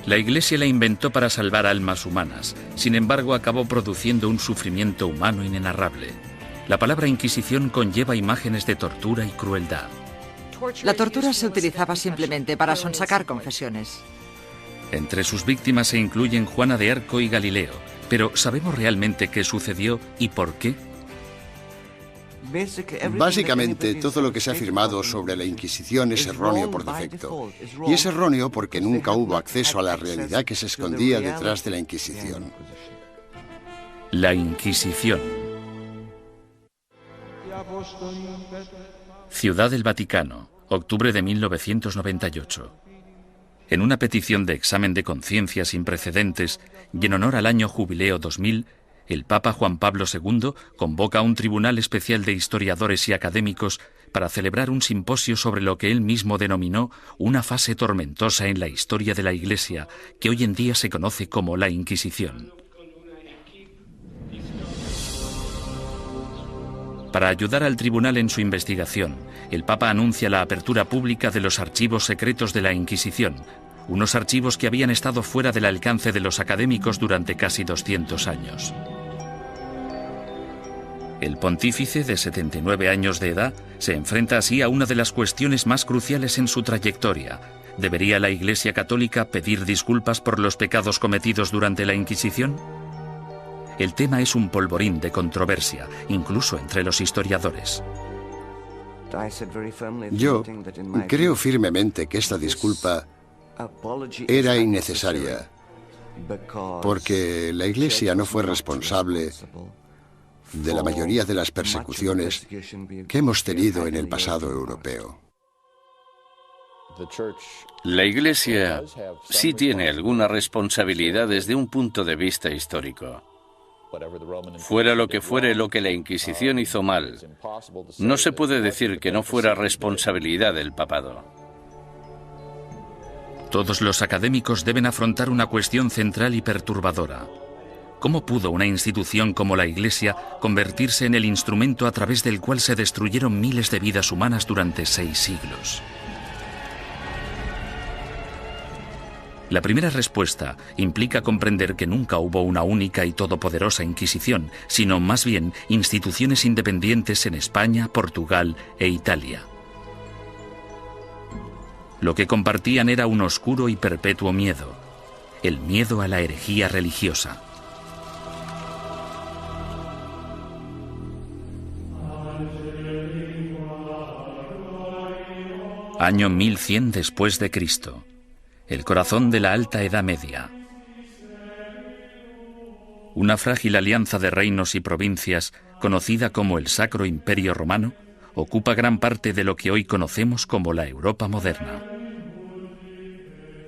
La Iglesia la inventó para salvar almas humanas, sin embargo acabó produciendo un sufrimiento humano inenarrable. La palabra Inquisición conlleva imágenes de tortura y crueldad. La tortura se utilizaba simplemente para sonsacar confesiones. Entre sus víctimas se incluyen Juana de Arco y Galileo, pero ¿sabemos realmente qué sucedió y por qué? Básicamente, todo lo que se ha afirmado sobre la Inquisición es erróneo por defecto. Y es erróneo porque nunca hubo acceso a la realidad que se escondía detrás de la Inquisición. La Inquisición. Ciudad del Vaticano, octubre de 1998. En una petición de examen de conciencia sin precedentes y en honor al año Jubileo 2000, el Papa Juan Pablo II convoca a un tribunal especial de historiadores y académicos para celebrar un simposio sobre lo que él mismo denominó una fase tormentosa en la historia de la Iglesia, que hoy en día se conoce como la Inquisición. Para ayudar al tribunal en su investigación, el Papa anuncia la apertura pública de los archivos secretos de la Inquisición, unos archivos que habían estado fuera del alcance de los académicos durante casi 200 años. El pontífice, de 79 años de edad, se enfrenta así a una de las cuestiones más cruciales en su trayectoria. ¿Debería la Iglesia Católica pedir disculpas por los pecados cometidos durante la Inquisición? El tema es un polvorín de controversia, incluso entre los historiadores. Yo creo firmemente que esta disculpa era innecesaria, porque la Iglesia no fue responsable de la mayoría de las persecuciones que hemos tenido en el pasado europeo. La Iglesia sí tiene alguna responsabilidad desde un punto de vista histórico. Fuera lo que fuere lo que la Inquisición hizo mal, no se puede decir que no fuera responsabilidad del papado. Todos los académicos deben afrontar una cuestión central y perturbadora. ¿Cómo pudo una institución como la Iglesia convertirse en el instrumento a través del cual se destruyeron miles de vidas humanas durante 6 siglos? La primera respuesta implica comprender que nunca hubo una única y todopoderosa Inquisición, sino más bien instituciones independientes en España, Portugal e Italia. Lo que compartían era un oscuro y perpetuo miedo, el miedo a la herejía religiosa. Año 1100 después de Cristo. El corazón de la Alta Edad Media. Una frágil alianza de reinos y provincias, conocida como el Sacro Imperio Romano, ocupa gran parte de lo que hoy conocemos como la Europa moderna.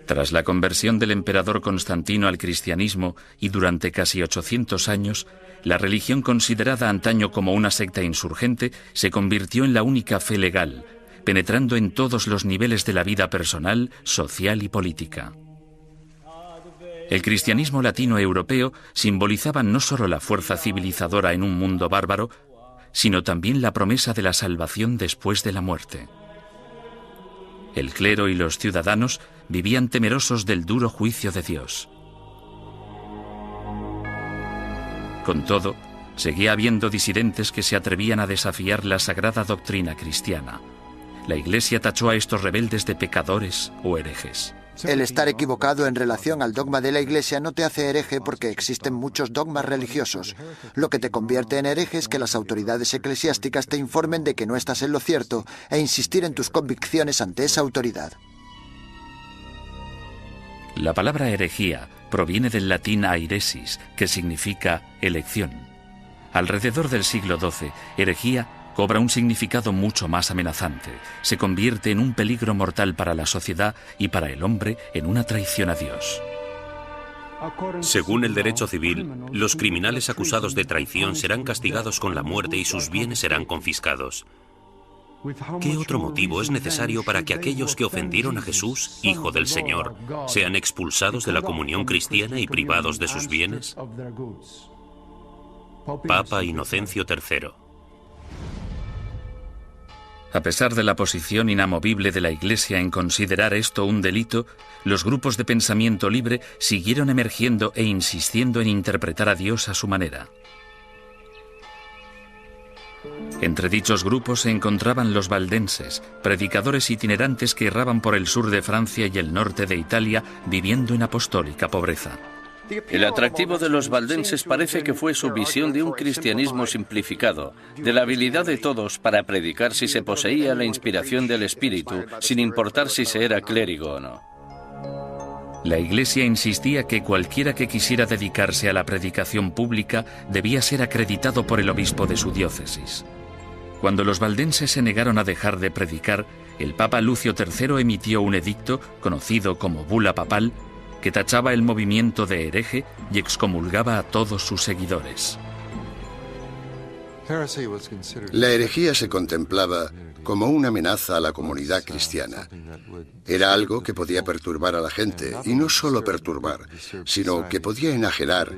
Tras la conversión del emperador Constantino al cristianismo y durante casi 800 años, la religión considerada antaño como una secta insurgente se convirtió en la única fe legal, penetrando en todos los niveles de la vida personal, social y política. El cristianismo latino-europeo simbolizaba no solo la fuerza civilizadora en un mundo bárbaro, sino también la promesa de la salvación después de la muerte. El clero y los ciudadanos vivían temerosos del duro juicio de Dios. Con todo, seguía habiendo disidentes que se atrevían a desafiar la sagrada doctrina cristiana. La Iglesia tachó a estos rebeldes de pecadores o herejes. El estar equivocado en relación al dogma de la Iglesia no te hace hereje porque existen muchos dogmas religiosos. Lo que te convierte en hereje es que las autoridades eclesiásticas te informen de que no estás en lo cierto e insistir en tus convicciones ante esa autoridad. La palabra herejía proviene del latín airesis, que significa elección. Alrededor del siglo XII, herejía cobra un significado mucho más amenazante. Se convierte en un peligro mortal para la sociedad y para el hombre en una traición a Dios. Según el derecho civil, los criminales acusados de traición serán castigados con la muerte y sus bienes serán confiscados. ¿Qué otro motivo es necesario para que aquellos que ofendieron a Jesús, Hijo del Señor, sean expulsados de la comunión cristiana y privados de sus bienes? Papa Inocencio III. A pesar de la posición inamovible de la Iglesia en considerar esto un delito, los grupos de pensamiento libre siguieron emergiendo e insistiendo en interpretar a Dios a su manera. Entre dichos grupos se encontraban los valdenses, predicadores itinerantes que erraban por el sur de Francia y el norte de Italia viviendo en apostólica pobreza. El atractivo de los valdenses parece que fue su visión de un cristianismo simplificado, de la habilidad de todos para predicar si se poseía la inspiración del Espíritu, sin importar si se era clérigo o no. La Iglesia insistía que cualquiera que quisiera dedicarse a la predicación pública debía ser acreditado por el obispo de su diócesis. Cuando los valdenses se negaron a dejar de predicar, el Papa Lucio III emitió un edicto, conocido como Bula Papal, que tachaba el movimiento de hereje y excomulgaba a todos sus seguidores. La herejía se contemplaba como una amenaza a la comunidad cristiana. Era algo que podía perturbar a la gente, y no solo perturbar, sino que podía enajenar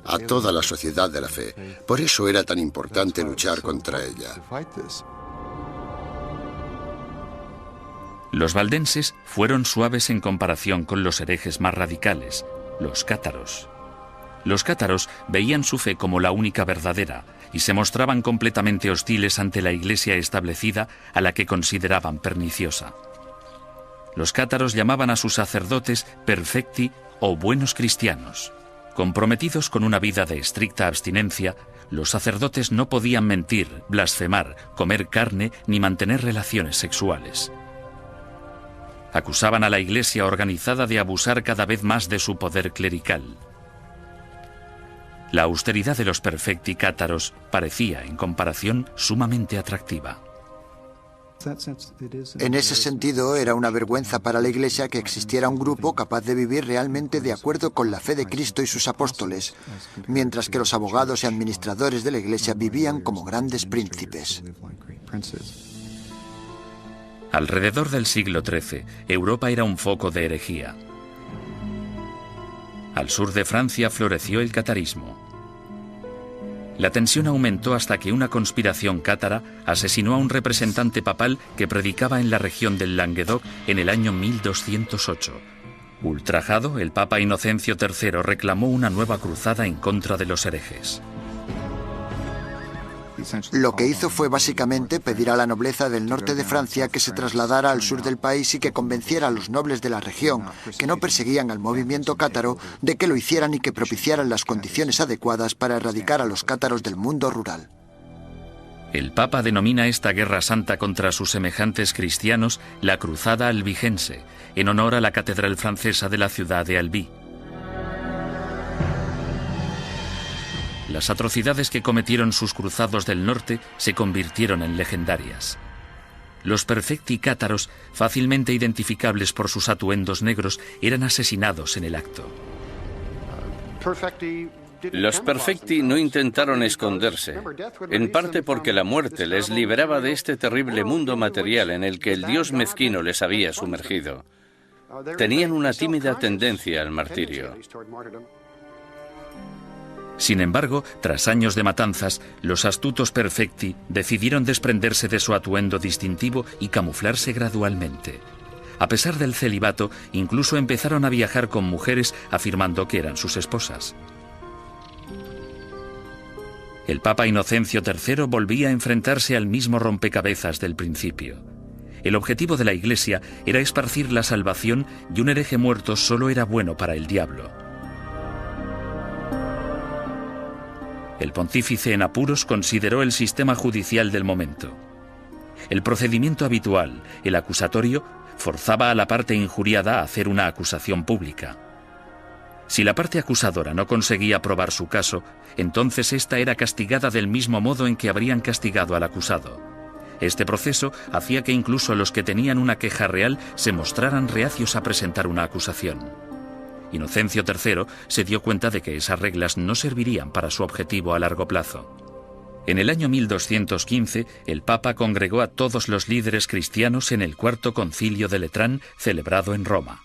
a toda la sociedad de la fe. Por eso era tan importante luchar contra ella. Los valdenses fueron suaves en comparación con los herejes más radicales, los cátaros. Los cátaros veían su fe como la única verdadera y se mostraban completamente hostiles ante la Iglesia establecida, a la que consideraban perniciosa. Los cátaros llamaban a sus sacerdotes perfecti o buenos cristianos. Comprometidos con una vida de estricta abstinencia, los sacerdotes no podían mentir, blasfemar, comer carne ni mantener relaciones sexuales. Acusaban a la Iglesia organizada de abusar cada vez más de su poder clerical. La austeridad de los perfecti cátaros parecía, en comparación, sumamente atractiva. En ese sentido, era una vergüenza para la Iglesia que existiera un grupo capaz de vivir realmente de acuerdo con la fe de Cristo y sus apóstoles, mientras que los abogados y administradores de la Iglesia vivían como grandes príncipes. Alrededor del siglo XIII, Europa era un foco de herejía. Al sur de Francia floreció el catarismo. La tensión aumentó hasta que una conspiración cátara asesinó a un representante papal que predicaba en la región del Languedoc en el año 1208. Ultrajado, el Papa Inocencio III reclamó una nueva cruzada en contra de los herejes. Lo que hizo fue básicamente pedir a la nobleza del norte de Francia que se trasladara al sur del país y que convenciera a los nobles de la región, que no perseguían al movimiento cátaro, de que lo hicieran y que propiciaran las condiciones adecuadas para erradicar a los cátaros del mundo rural. El Papa denomina esta guerra santa contra sus semejantes cristianos la Cruzada Albigense, en honor a la catedral francesa de la ciudad de Albi. Las atrocidades que cometieron sus cruzados del norte se convirtieron en legendarias. Los perfecti cátaros, fácilmente identificables por sus atuendos negros, eran asesinados en el acto. Los perfecti no intentaron esconderse, en parte porque la muerte les liberaba de este terrible mundo material en el que el Dios mezquino les había sumergido. Tenían una tímida tendencia al martirio. Sin embargo, tras años de matanzas, los astutos perfecti decidieron desprenderse de su atuendo distintivo y camuflarse gradualmente. A pesar del celibato, incluso empezaron a viajar con mujeres afirmando que eran sus esposas. El Papa Inocencio III volvía a enfrentarse al mismo rompecabezas del principio. El objetivo de la Iglesia era esparcir la salvación y un hereje muerto solo era bueno para el diablo. El pontífice en apuros consideró el sistema judicial del momento. El procedimiento habitual, el acusatorio, forzaba a la parte injuriada a hacer una acusación pública. Si la parte acusadora no conseguía probar su caso, entonces ésta era castigada del mismo modo en que habrían castigado al acusado. Este proceso hacía que incluso los que tenían una queja real se mostraran reacios a presentar una acusación. Inocencio III se dio cuenta de que esas reglas no servirían para su objetivo a largo plazo. En el año 1215, el Papa congregó a todos los líderes cristianos en el Cuarto Concilio de Letrán, celebrado en Roma.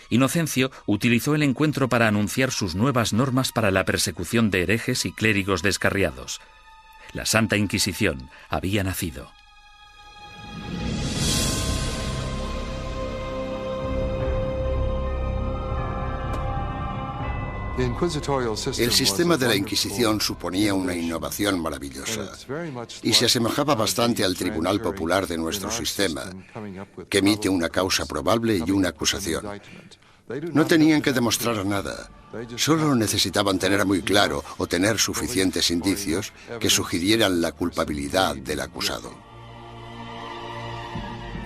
Inocencio utilizó el encuentro para anunciar sus nuevas normas para la persecución de herejes y clérigos descarriados. La Santa Inquisición había nacido. El sistema de la Inquisición suponía una innovación maravillosa y se asemejaba bastante al Tribunal Popular de nuestro sistema, que emite una causa probable y una acusación. No tenían que demostrar nada, solo necesitaban tener muy claro o tener suficientes indicios que sugirieran la culpabilidad del acusado.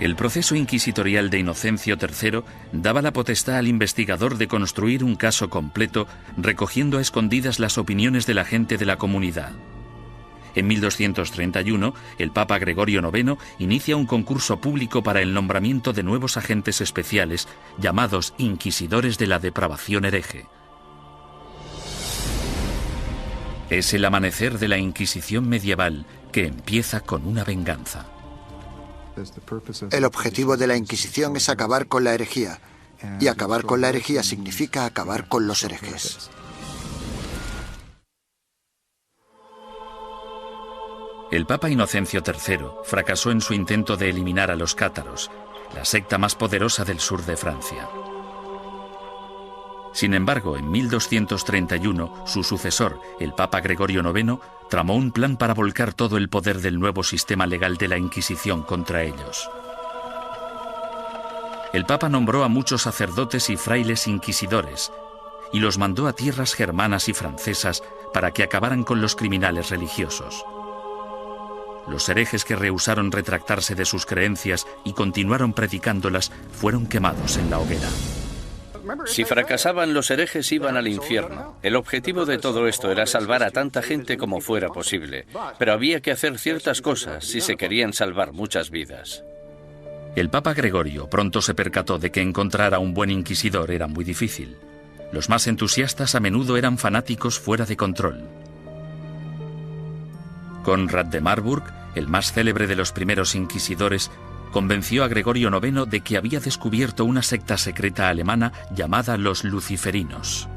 El proceso inquisitorial de Inocencio III daba la potestad al investigador de construir un caso completo, recogiendo a escondidas las opiniones de la gente de la comunidad. En 1231, el Papa Gregorio IX inicia un concurso público para el nombramiento de nuevos agentes especiales, llamados inquisidores de la depravación hereje. Es el amanecer de la Inquisición medieval, que empieza con una venganza. El objetivo de la Inquisición es acabar con la herejía, y acabar con la herejía significa acabar con los herejes. El Papa Inocencio III fracasó en su intento de eliminar a los cátaros, la secta más poderosa del sur de Francia. Sin embargo, en 1231, su sucesor, el Papa Gregorio IX, tramó un plan para volcar todo el poder del nuevo sistema legal de la Inquisición contra ellos. El Papa nombró a muchos sacerdotes y frailes inquisidores y los mandó a tierras germanas y francesas para que acabaran con los criminales religiosos. Los herejes que rehusaron retractarse de sus creencias y continuaron predicándolas fueron quemados en la hoguera. Si fracasaban, los herejes iban al infierno. El objetivo de todo esto era salvar a tanta gente como fuera posible, pero había que hacer ciertas cosas si se querían salvar muchas vidas. El Papa Gregorio pronto se percató de que encontrar a un buen inquisidor era muy difícil. Los más entusiastas a menudo eran fanáticos fuera de control. Conrad de Marburg, el más célebre de los primeros inquisidores, convenció a Gregorio IX de que había descubierto una secta secreta alemana llamada los luciferinos.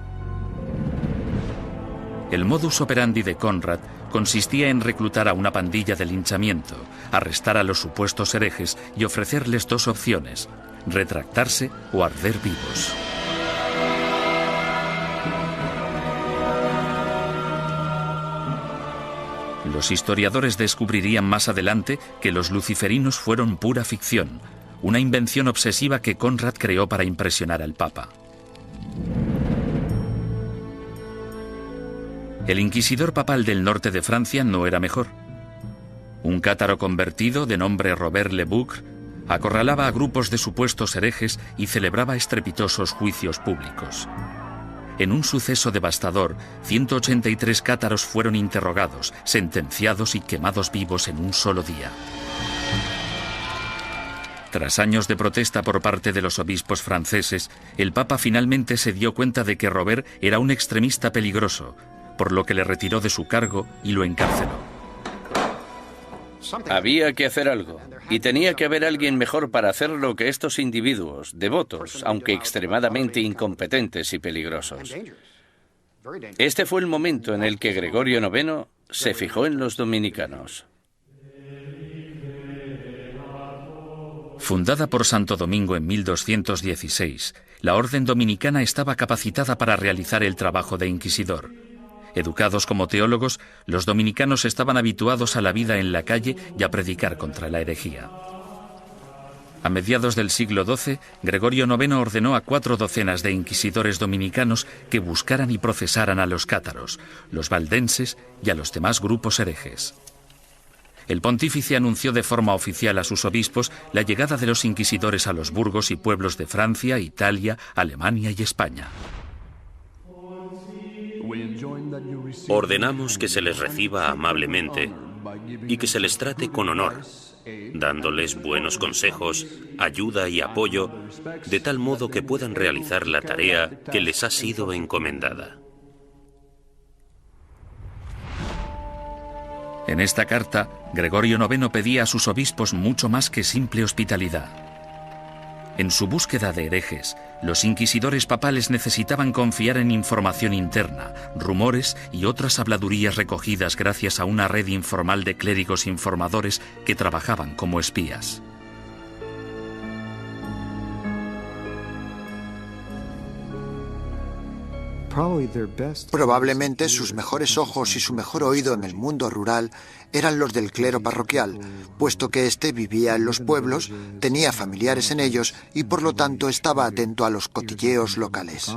El modus operandi de Conrad consistía en reclutar a una pandilla de linchamiento, arrestar a los supuestos herejes y ofrecerles dos opciones: retractarse o arder vivos. Los historiadores descubrirían más adelante que los luciferinos fueron pura ficción, una invención obsesiva que Conrad creó para impresionar al Papa. El inquisidor papal del norte de Francia no era mejor. Un cátaro convertido de nombre Robert Le Boucre acorralaba a grupos de supuestos herejes y celebraba estrepitosos juicios públicos. En un suceso devastador, 183 cátaros fueron interrogados, sentenciados y quemados vivos en un solo día. Tras años de protesta por parte de los obispos franceses, el Papa finalmente se dio cuenta de que Robert era un extremista peligroso, por lo que le retiró de su cargo y lo encarceló. Había que hacer algo, y tenía que haber alguien mejor para hacerlo que estos individuos, devotos, aunque extremadamente incompetentes y peligrosos. Este fue el momento en el que Gregorio IX se fijó en los dominicanos. Fundada por Santo Domingo en 1216, la orden dominicana estaba capacitada para realizar el trabajo de inquisidor. Educados como teólogos, los dominicanos estaban habituados a la vida en la calle y a predicar contra la herejía. A mediados del siglo XII, Gregorio IX ordenó a 4 docenas de inquisidores dominicanos que buscaran y procesaran a los cátaros, los valdenses y a los demás grupos herejes. El pontífice anunció de forma oficial a sus obispos la llegada de los inquisidores a los burgos y pueblos de Francia, Italia, Alemania y España. Ordenamos que se les reciba amablemente y que se les trate con honor, dándoles buenos consejos, ayuda y apoyo, de tal modo que puedan realizar la tarea que les ha sido encomendada. En esta carta, Gregorio IX pedía a sus obispos mucho más que simple hospitalidad. En su búsqueda de herejes, los inquisidores papales necesitaban confiar en información interna, rumores y otras habladurías recogidas gracias a una red informal de clérigos informadores que trabajaban como espías. Probablemente sus mejores ojos y su mejor oído en el mundo rural eran los del clero parroquial, puesto que éste vivía en los pueblos, tenía familiares en ellos y por lo tanto estaba atento a los cotilleos locales.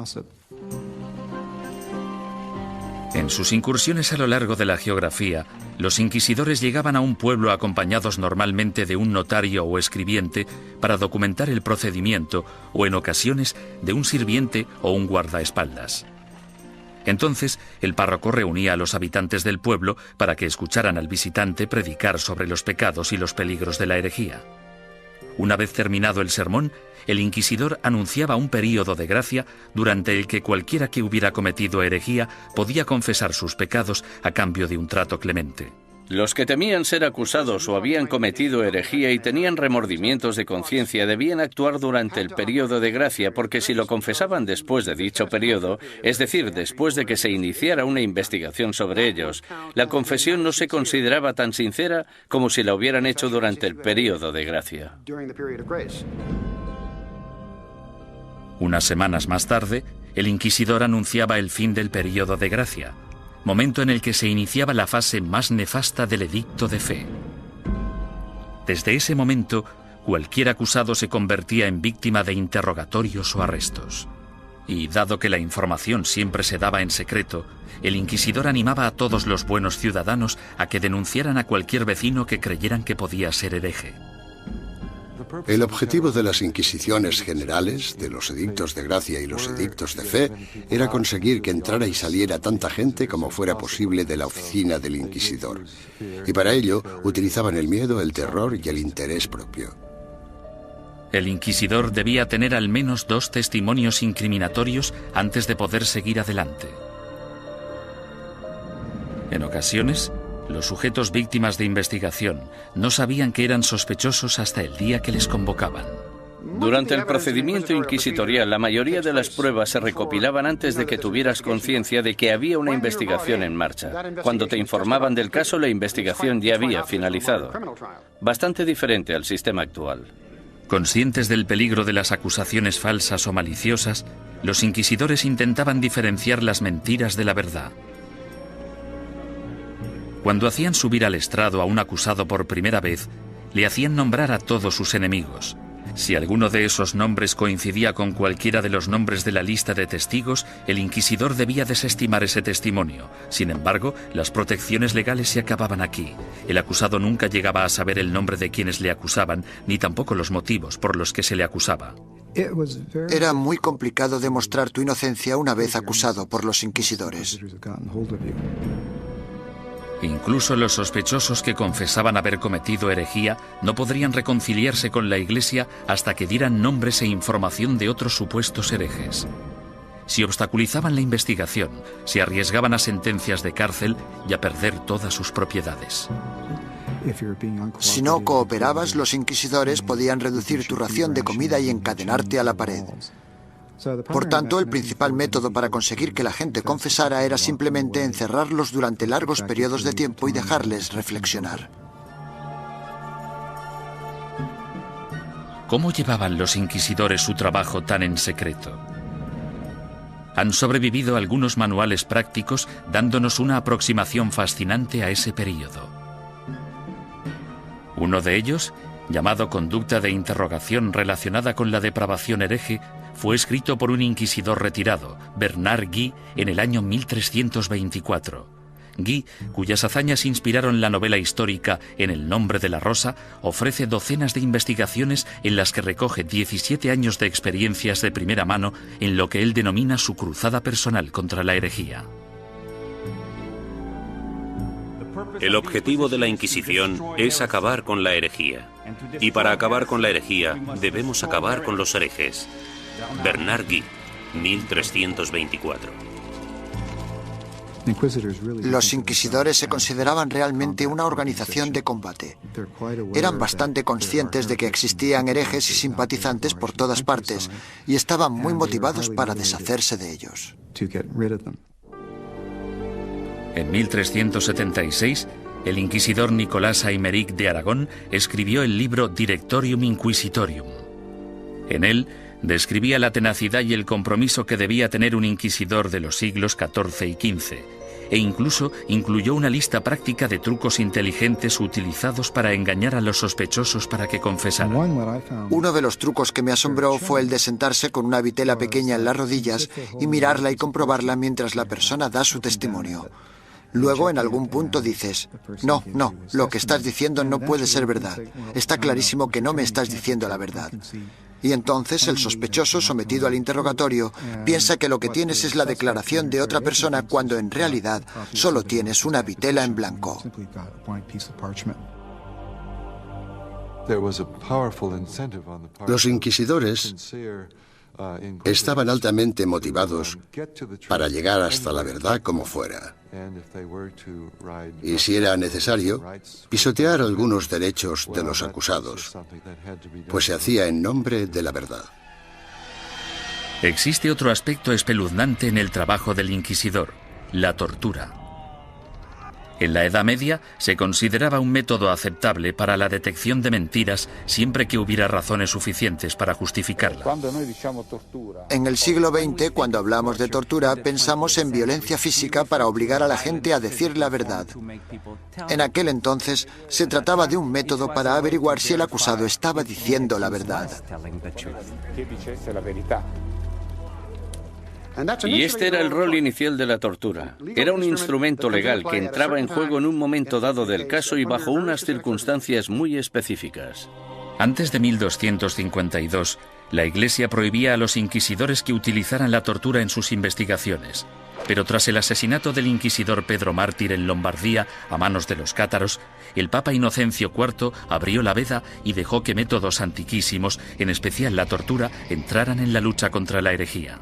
En sus incursiones a lo largo de la geografía, los inquisidores llegaban a un pueblo acompañados normalmente de un notario o escribiente para documentar el procedimiento o en ocasiones de un sirviente o un guardaespaldas. Entonces, el párroco reunía a los habitantes del pueblo para que escucharan al visitante predicar sobre los pecados y los peligros de la herejía. Una vez terminado el sermón, el inquisidor anunciaba un período de gracia durante el que cualquiera que hubiera cometido herejía podía confesar sus pecados a cambio de un trato clemente. Los que temían ser acusados o habían cometido herejía y tenían remordimientos de conciencia debían actuar durante el período de gracia, porque si lo confesaban después de dicho período, es decir, después de que se iniciara una investigación sobre ellos, la confesión no se consideraba tan sincera como si la hubieran hecho durante el período de gracia. Unas semanas más tarde, el inquisidor anunciaba el fin del período de gracia, momento en el que se iniciaba la fase más nefasta del edicto de fe. Desde ese momento, cualquier acusado se convertía en víctima de interrogatorios o arrestos. Y dado que la información siempre se daba en secreto, el inquisidor animaba a todos los buenos ciudadanos a que denunciaran a cualquier vecino que creyeran que podía ser hereje. El objetivo de las inquisiciones generales, de los edictos de gracia y los edictos de fe, era conseguir que entrara y saliera tanta gente como fuera posible de la oficina del inquisidor. Y para ello utilizaban el miedo, el terror y el interés propio. El inquisidor debía tener al menos 2 testimonios incriminatorios antes de poder seguir adelante. En ocasiones, los sujetos víctimas de investigación no sabían que eran sospechosos hasta el día que les convocaban. Durante el procedimiento inquisitorial, la mayoría de las pruebas se recopilaban antes de que tuvieras conciencia de que había una investigación en marcha. Cuando te informaban del caso, la investigación ya había finalizado. Bastante diferente al sistema actual. Conscientes del peligro de las acusaciones falsas o maliciosas, los inquisidores intentaban diferenciar las mentiras de la verdad. Cuando hacían subir al estrado a un acusado por primera vez, le hacían nombrar a todos sus enemigos. Si alguno de esos nombres coincidía con cualquiera de los nombres de la lista de testigos, el inquisidor debía desestimar ese testimonio. Sin embargo, las protecciones legales se acababan aquí. El acusado nunca llegaba a saber el nombre de quienes le acusaban, ni tampoco los motivos por los que se le acusaba. Era muy complicado demostrar tu inocencia una vez acusado por los inquisidores. Incluso los sospechosos que confesaban haber cometido herejía no podrían reconciliarse con la Iglesia hasta que dieran nombres e información de otros supuestos herejes. Si obstaculizaban la investigación, se arriesgaban a sentencias de cárcel y a perder todas sus propiedades. Si no cooperabas, los inquisidores podían reducir tu ración de comida y encadenarte a la pared. Por tanto, el principal método para conseguir que la gente confesara era simplemente encerrarlos durante largos periodos de tiempo y dejarles reflexionar. ¿Cómo llevaban los inquisidores su trabajo tan en secreto? Han sobrevivido algunos manuales prácticos dándonos una aproximación fascinante a ese período. Uno de ellos, llamado Conducta de interrogación relacionada con la depravación hereje, fue escrito por un inquisidor retirado, Bernard Guy, en el año 1324. Guy, cuyas hazañas inspiraron la novela histórica En el nombre de la rosa, ofrece docenas de investigaciones en las que recoge 17 años de experiencias de primera mano en lo que él denomina su cruzada personal contra la herejía. El objetivo de la Inquisición es acabar con la herejía. Y para acabar con la herejía, debemos acabar con los herejes. Bernard Guy, 1324. Los inquisidores se consideraban realmente una organización de combate. Eran bastante conscientes de que existían herejes y simpatizantes por todas partes y estaban muy motivados para deshacerse de ellos. En 1376, el inquisidor Nicolás Aymeric de Aragón escribió el libro Directorium Inquisitorium. En él describía la tenacidad y el compromiso que debía tener un inquisidor de los siglos XIV y XV, e incluso incluyó una lista práctica de trucos inteligentes utilizados para engañar a los sospechosos para que confesaran. Uno de los trucos que me asombró fue el de sentarse con una vitela pequeña en las rodillas y mirarla y comprobarla mientras la persona da su testimonio. Luego, en algún punto dices, no, lo que estás diciendo no puede ser verdad. Está clarísimo que no me estás diciendo la verdad. Y entonces el sospechoso, sometido al interrogatorio, piensa que lo que tienes es la declaración de otra persona cuando en realidad solo tienes una vitela en blanco. Los inquisidores estaban altamente motivados para llegar hasta la verdad como fuera. Y si era necesario, pisotear algunos derechos de los acusados, pues se hacía en nombre de la verdad. Existe otro aspecto espeluznante en el trabajo del inquisidor: la tortura. En la Edad Media se consideraba un método aceptable para la detección de mentiras siempre que hubiera razones suficientes para justificarla. En el siglo XX, cuando hablamos de tortura, pensamos en violencia física para obligar a la gente a decir la verdad. En aquel entonces, se trataba de un método para averiguar si el acusado estaba diciendo la verdad. Y este era el rol inicial de la tortura. Era un instrumento legal que entraba en juego en un momento dado del caso y bajo unas circunstancias muy específicas. Antes de 1252, la Iglesia prohibía a los inquisidores que utilizaran la tortura en sus investigaciones. Pero tras el asesinato del inquisidor Pedro Mártir en Lombardía a manos de los cátaros, el Papa Inocencio IV abrió la veda y dejó que métodos antiquísimos, en especial la tortura, entraran en la lucha contra la herejía.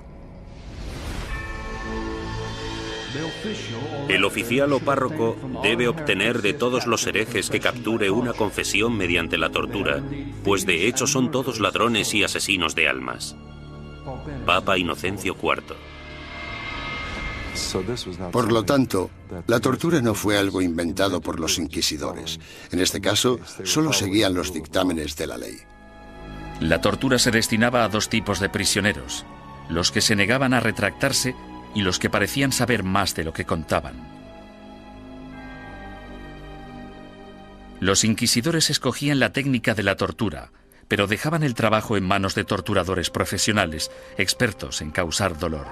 El oficial o párroco debe obtener de todos los herejes que capture una confesión mediante la tortura, pues de hecho son todos ladrones y asesinos de almas. Papa Inocencio IV. Por lo tanto, la tortura no fue algo inventado por los inquisidores. En este caso, solo seguían los dictámenes de la ley. La tortura se destinaba a dos tipos de prisioneros: los que se negaban a retractarse y los que parecían saber más de lo que contaban. Los inquisidores escogían la técnica de la tortura, pero dejaban el trabajo en manos de torturadores profesionales, expertos en causar dolor.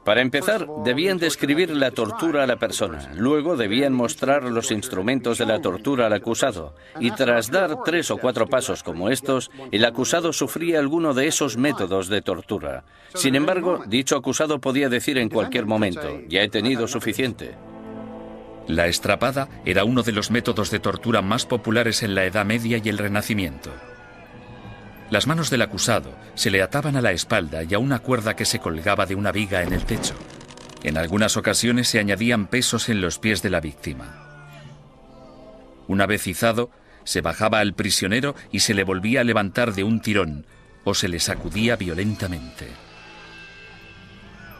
Para empezar, debían describir la tortura a la persona. Luego debían mostrar los instrumentos de la tortura al acusado. Y tras dar 3 o 4 pasos como estos, el acusado sufría alguno de esos métodos de tortura. Sin embargo, dicho acusado podía decir en cualquier momento: ya he tenido suficiente. La estrapada era uno de los métodos de tortura más populares en la Edad Media y el Renacimiento. Las manos del acusado se le ataban a la espalda y a una cuerda que se colgaba de una viga en el techo. En algunas ocasiones se añadían pesos en los pies de la víctima. Una vez izado, se bajaba al prisionero y se le volvía a levantar de un tirón o se le sacudía violentamente.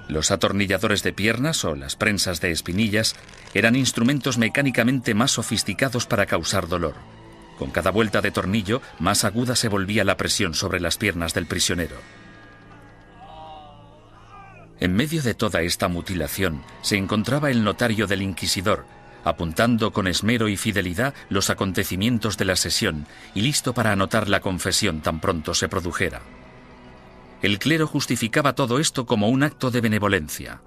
Los atornilladores de piernas o las prensas de espinillas eran instrumentos mecánicamente más sofisticados para causar dolor. Con cada vuelta de tornillo, más aguda se volvía la presión sobre las piernas del prisionero. En medio de toda esta mutilación se encontraba el notario del inquisidor, apuntando con esmero y fidelidad los acontecimientos de la sesión y listo para anotar la confesión tan pronto se produjera. El clero justificaba todo esto como un acto de benevolencia.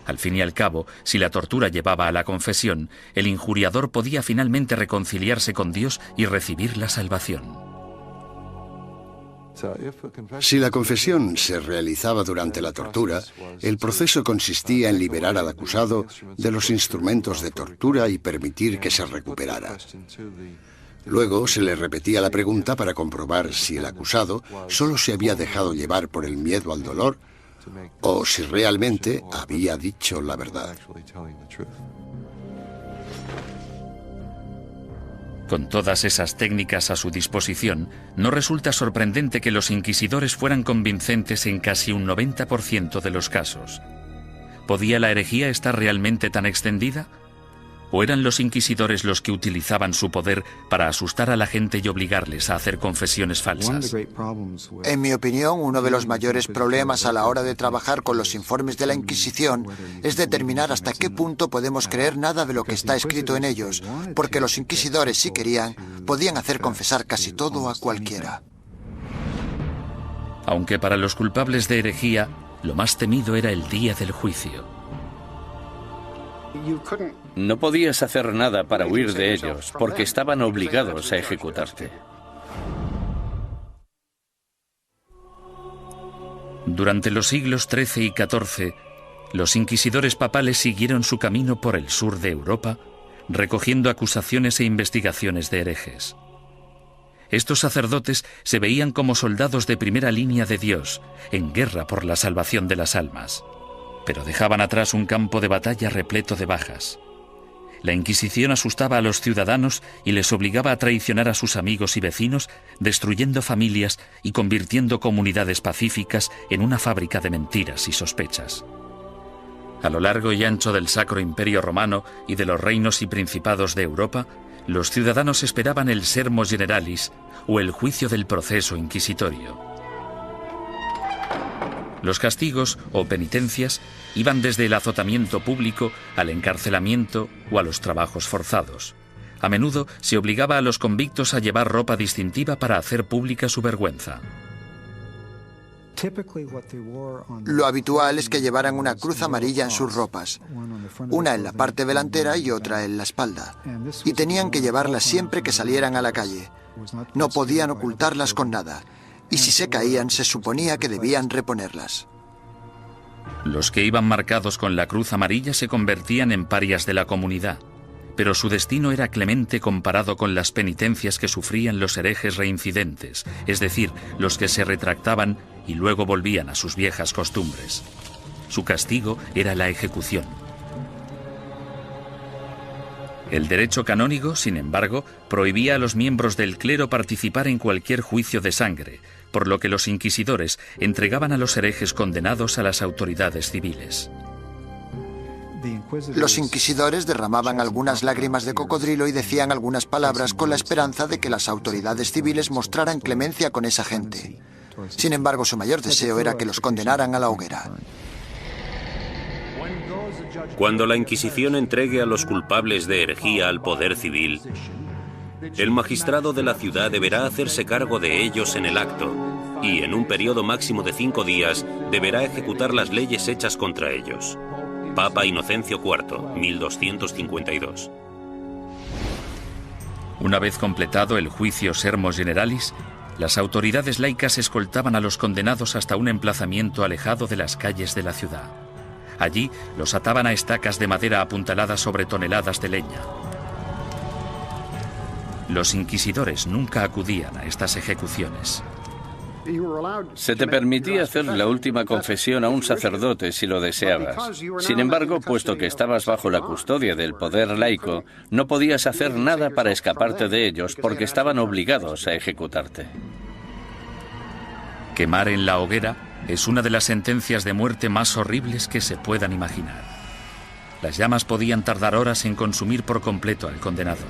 Al fin y al cabo, si la tortura llevaba a la confesión, el injuriador podía finalmente reconciliarse con Dios y recibir la salvación. Si la confesión se realizaba durante la tortura, el proceso consistía en liberar al acusado de los instrumentos de tortura y permitir que se recuperara. Luego se le repetía la pregunta para comprobar si el acusado solo se había dejado llevar por el miedo al dolor o si realmente había dicho la verdad. Con todas esas técnicas a su disposición, no resulta sorprendente que los inquisidores fueran convincentes en casi un 90% de los casos. ¿Podía la herejía estar realmente tan extendida? ¿O eran los inquisidores los que utilizaban su poder para asustar a la gente y obligarles a hacer confesiones falsas? En mi opinión, uno de los mayores problemas a la hora de trabajar con los informes de la Inquisición es determinar hasta qué punto podemos creer nada de lo que está escrito en ellos, porque los inquisidores, si querían, podían hacer confesar casi todo a cualquiera. Aunque para los culpables de herejía, lo más temido era el día del juicio. No podías hacer nada para huir de ellos, porque estaban obligados a ejecutarte. Durante los siglos XIII y XIV, los inquisidores papales siguieron su camino por el sur de Europa, recogiendo acusaciones e investigaciones de herejes. Estos sacerdotes se veían como soldados de primera línea de Dios, en guerra por la salvación de las almas, pero dejaban atrás un campo de batalla repleto de bajas. La Inquisición asustaba a los ciudadanos y les obligaba a traicionar a sus amigos y vecinos, destruyendo familias y convirtiendo comunidades pacíficas en una fábrica de mentiras y sospechas. A lo largo y ancho del Sacro Imperio Romano y de los reinos y principados de Europa, los ciudadanos esperaban el Sermo Generalis o el juicio del proceso inquisitorio. Los castigos o penitencias iban desde el azotamiento público al encarcelamiento o a los trabajos forzados. A menudo se obligaba a los convictos a llevar ropa distintiva para hacer pública su vergüenza. Lo habitual es que llevaran una cruz amarilla en sus ropas, una en la parte delantera y otra en la espalda, y tenían que llevarlas siempre que salieran a la calle. No podían ocultarlas con nada, y si se caían se suponía que debían reponerlas. Los que iban marcados con la cruz amarilla se convertían en parias de la comunidad, pero su destino era clemente comparado con las penitencias que sufrían los herejes reincidentes, es decir, los que se retractaban y luego volvían a sus viejas costumbres. Su castigo era la ejecución. El derecho canónico, sin embargo, prohibía a los miembros del clero participar en cualquier juicio de sangre, por lo que los inquisidores entregaban a los herejes condenados a las autoridades civiles. Los inquisidores derramaban algunas lágrimas de cocodrilo y decían algunas palabras con la esperanza de que las autoridades civiles mostraran clemencia con esa gente. Sin embargo, su mayor deseo era que los condenaran a la hoguera. Cuando la Inquisición entregue a los culpables de herejía al poder civil, el magistrado de la ciudad deberá hacerse cargo de ellos en el acto y, en un periodo máximo de 5 días, deberá ejecutar las leyes hechas contra ellos. Papa Inocencio IV, 1252. Una vez completado el juicio Sermo Generalis, las autoridades laicas escoltaban a los condenados hasta un emplazamiento alejado de las calles de la ciudad. Allí los ataban a estacas de madera apuntaladas sobre toneladas de leña. Los inquisidores nunca acudían a estas ejecuciones. Se te permitía hacer la última confesión a un sacerdote si lo deseabas. Sin embargo, puesto que estabas bajo la custodia del poder laico, no podías hacer nada para escaparte de ellos porque estaban obligados a ejecutarte. Quemar en la hoguera es una de las sentencias de muerte más horribles que se puedan imaginar. Las llamas podían tardar horas en consumir por completo al condenado.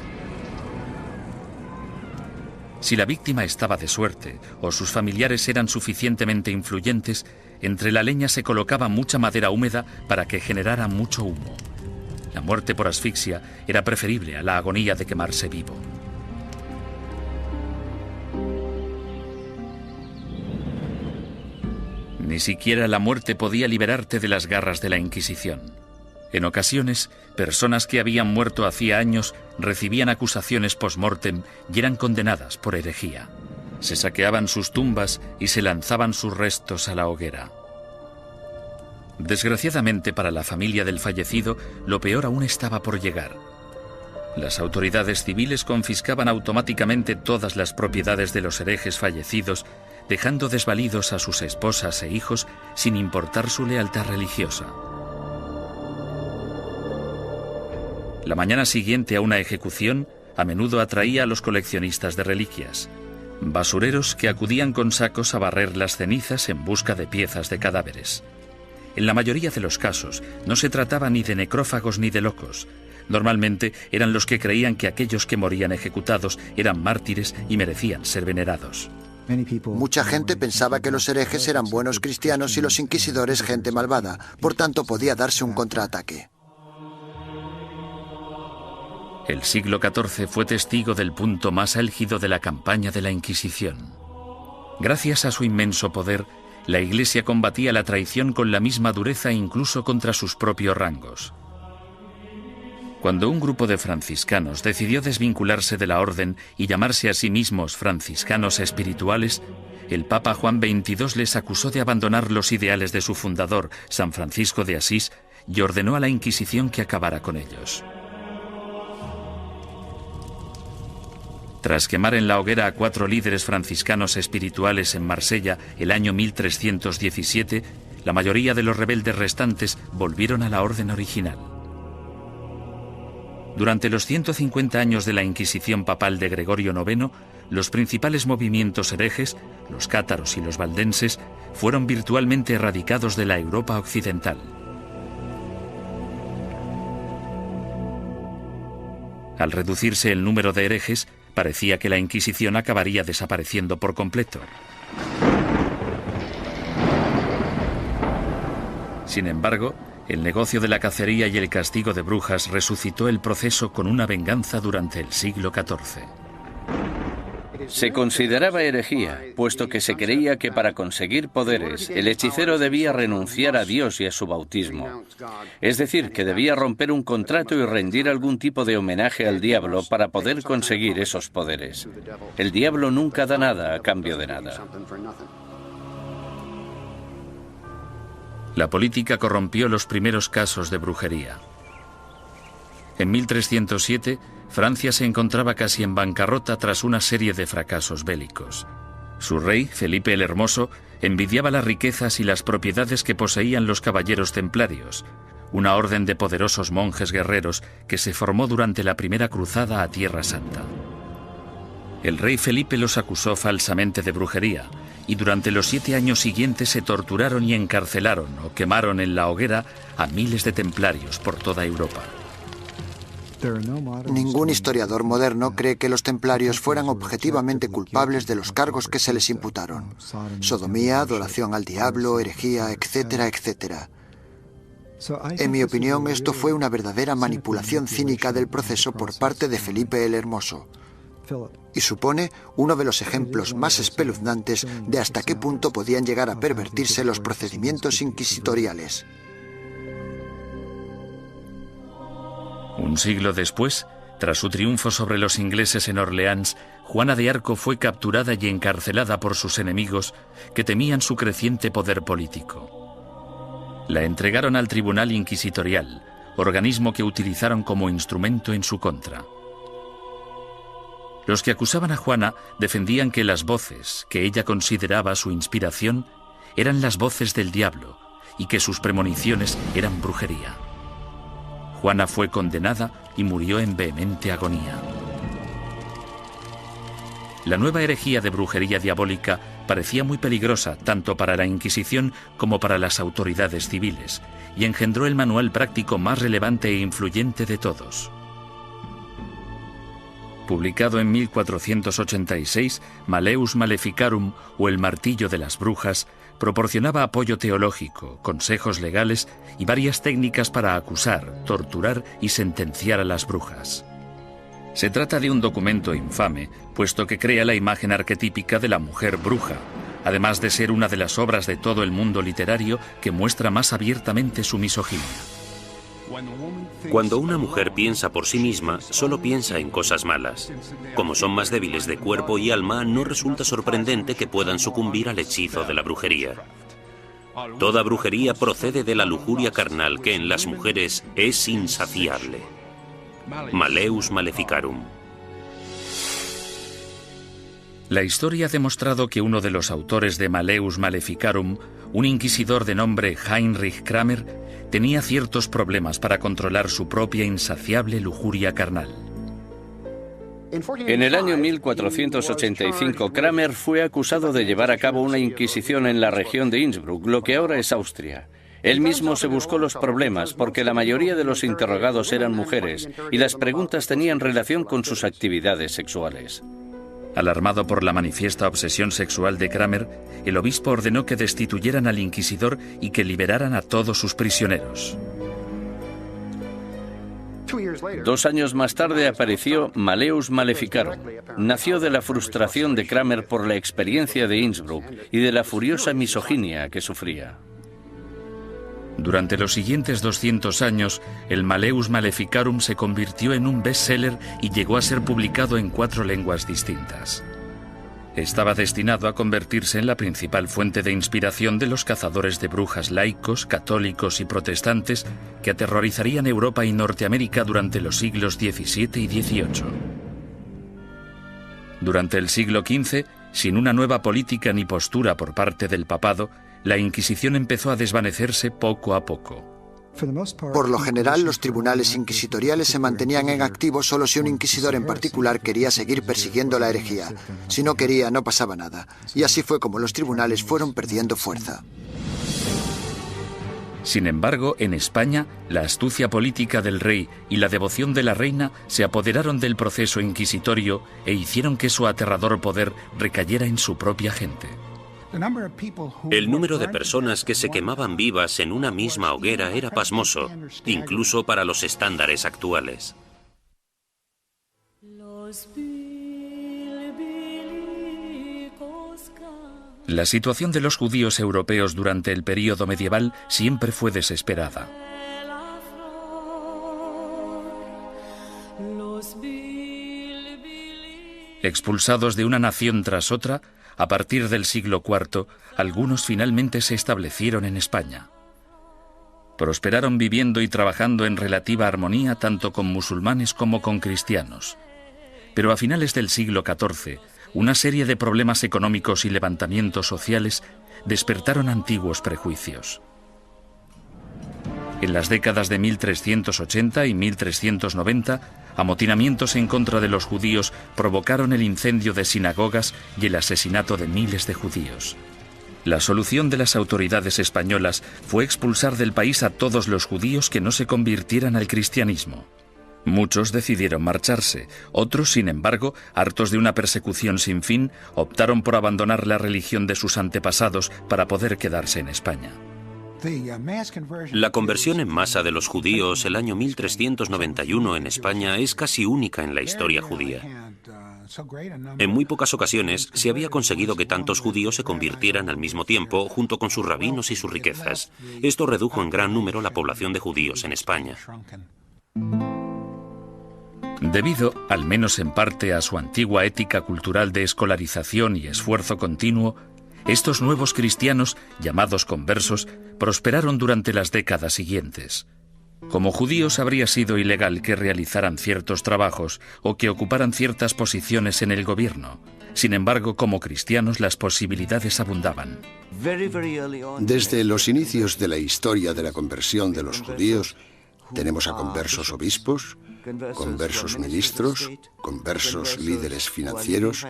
Si la víctima estaba de suerte o sus familiares eran suficientemente influyentes, entre la leña se colocaba mucha madera húmeda para que generara mucho humo. La muerte por asfixia era preferible a la agonía de quemarse vivo. Ni siquiera la muerte podía liberarte de las garras de la Inquisición. En ocasiones, personas que habían muerto hacía años recibían acusaciones post-mortem y eran condenadas por herejía. Se saqueaban sus tumbas y se lanzaban sus restos a la hoguera. Desgraciadamente para la familia del fallecido, lo peor aún estaba por llegar. Las autoridades civiles confiscaban automáticamente todas las propiedades de los herejes fallecidos, dejando desvalidos a sus esposas e hijos sin importar su lealtad religiosa. La mañana siguiente a una ejecución a menudo atraía a los coleccionistas de reliquias, basureros que acudían con sacos a barrer las cenizas en busca de piezas de cadáveres. En la mayoría de los casos, no se trataba ni de necrófagos ni de locos. Normalmente eran los que creían que aquellos que morían ejecutados eran mártires y merecían ser venerados. Mucha gente pensaba que los herejes eran buenos cristianos y los inquisidores gente malvada, por tanto podía darse un contraataque. El siglo XIV fue testigo del punto más álgido de la campaña de la Inquisición. Gracias a su inmenso poder, la Iglesia combatía la traición con la misma dureza incluso contra sus propios rangos. Cuando un grupo de franciscanos decidió desvincularse de la orden y llamarse a sí mismos franciscanos espirituales, el Papa Juan XXII les acusó de abandonar los ideales de su fundador, San Francisco de Asís, y ordenó a la Inquisición que acabara con ellos. Tras quemar en la hoguera a 4 líderes franciscanos espirituales en Marsella el año 1317, la mayoría de los rebeldes restantes volvieron a la orden original. Durante los 150 años de la Inquisición papal de Gregorio IX, los principales movimientos herejes, los cátaros y los valdenses, fueron virtualmente erradicados de la Europa occidental. Al reducirse el número de herejes, parecía que la Inquisición acabaría desapareciendo por completo. Sin embargo, el negocio de la cacería y el castigo de brujas resucitó el proceso con una venganza durante el siglo XIV. Se consideraba herejía, puesto que se creía que para conseguir poderes, el hechicero debía renunciar a Dios y a su bautismo. Es decir, que debía romper un contrato y rendir algún tipo de homenaje al diablo para poder conseguir esos poderes. El diablo nunca da nada a cambio de nada. La política corrompió los primeros casos de brujería. En 1307, Francia se encontraba casi en bancarrota tras una serie de fracasos bélicos. Su rey, Felipe el Hermoso, envidiaba las riquezas y las propiedades que poseían los caballeros templarios, una orden de poderosos monjes guerreros que se formó durante la primera cruzada a Tierra Santa. El rey Felipe los acusó falsamente de brujería, y durante los 7 años siguientes se torturaron y encarcelaron o quemaron en la hoguera a miles de templarios por toda Europa. Ningún historiador moderno cree que los templarios fueran objetivamente culpables de los cargos que se les imputaron: sodomía, adoración al diablo, herejía, etcétera, etcétera. En mi opinión, esto fue una verdadera manipulación cínica del proceso por parte de Felipe el Hermoso, y supone uno de los ejemplos más espeluznantes de hasta qué punto podían llegar a pervertirse los procedimientos inquisitoriales. Un siglo después, tras su triunfo sobre los ingleses en Orleans, Juana de Arco fue capturada y encarcelada por sus enemigos, que temían su creciente poder político. La entregaron al Tribunal Inquisitorial, organismo que utilizaron como instrumento en su contra. Los que acusaban a Juana defendían que las voces que ella consideraba su inspiración eran las voces del diablo y que sus premoniciones eran brujería. Juana fue condenada y murió en vehemente agonía. La nueva herejía de brujería diabólica parecía muy peligrosa tanto para la Inquisición como para las autoridades civiles, y engendró el manual práctico más relevante e influyente de todos. Publicado en 1486, Malleus Maleficarum, o El martillo de las brujas, proporcionaba apoyo teológico, consejos legales y varias técnicas para acusar, torturar y sentenciar a las brujas. Se trata de un documento infame, puesto que crea la imagen arquetípica de la mujer bruja, además de ser una de las obras de todo el mundo literario que muestra más abiertamente su misoginia. Cuando una mujer piensa por sí misma, solo piensa en cosas malas. Como son más débiles de cuerpo y alma, no resulta sorprendente que puedan sucumbir al hechizo de la brujería. Toda brujería procede de la lujuria carnal que en las mujeres es insaciable. Malleus Maleficarum. La historia ha demostrado que uno de los autores de Malleus Maleficarum, un inquisidor de nombre Heinrich Kramer, tenía ciertos problemas para controlar su propia insaciable lujuria carnal. En el año 1485, Kramer fue acusado de llevar a cabo una inquisición en la región de Innsbruck, lo que ahora es Austria. Él mismo se buscó los problemas porque la mayoría de los interrogados eran mujeres y las preguntas tenían relación con sus actividades sexuales. Alarmado por la manifiesta obsesión sexual de Kramer, el obispo ordenó que destituyeran al inquisidor y que liberaran a todos sus prisioneros. 2 años más tarde apareció Malleus Maleficarum. Nació de la frustración de Kramer por la experiencia de Innsbruck y de la furiosa misoginia que sufría. Durante los siguientes 200 años, el Malleus Maleficarum se convirtió en un bestseller y llegó a ser publicado en 4 lenguas distintas. Estaba destinado a convertirse en la principal fuente de inspiración de los cazadores de brujas laicos, católicos y protestantes que aterrorizarían Europa y Norteamérica durante los siglos XVII y XVIII. Durante el siglo XV, sin una nueva política ni postura por parte del papado, la Inquisición empezó a desvanecerse poco a poco. Por lo general, los tribunales inquisitoriales se mantenían en activo solo si un inquisidor en particular quería seguir persiguiendo la herejía. Si no quería, no pasaba nada. Y así fue como los tribunales fueron perdiendo fuerza. Sin embargo, en España, la astucia política del rey y la devoción de la reina se apoderaron del proceso inquisitorio e hicieron que su aterrador poder recayera en su propia gente. El número de personas que se quemaban vivas en una misma hoguera era pasmoso, incluso para los estándares actuales. La situación de los judíos europeos durante el período medieval siempre fue desesperada. Expulsados de una nación tras otra, a partir del siglo IV, algunos finalmente se establecieron en España. Prosperaron viviendo y trabajando en relativa armonía tanto con musulmanes como con cristianos. Pero a finales del siglo XIV, una serie de problemas económicos y levantamientos sociales despertaron antiguos prejuicios. En las décadas de 1380 y 1390, amotinamientos en contra de los judíos provocaron el incendio de sinagogas y el asesinato de miles de judíos. La solución de las autoridades españolas fue expulsar del país a todos los judíos que no se convirtieran al cristianismo. Muchos decidieron marcharse, otros, sin embargo, hartos de una persecución sin fin, optaron por abandonar la religión de sus antepasados para poder quedarse en España. La conversión en masa de los judíos el año 1391 en España es casi única en la historia judía. En muy pocas ocasiones se había conseguido que tantos judíos se convirtieran al mismo tiempo junto con sus rabinos y sus riquezas. Esto redujo en gran número la población de judíos en España. Debido, al menos en parte, a su antigua ética cultural de escolarización y esfuerzo continuo, estos nuevos cristianos, llamados conversos, prosperaron durante las décadas siguientes. Como judíos habría sido ilegal que realizaran ciertos trabajos o que ocuparan ciertas posiciones en el gobierno. Sin embargo, como cristianos las posibilidades abundaban. Desde los inicios de la historia de la conversión de los judíos, tenemos a conversos obispos, conversos ministros, conversos líderes financieros.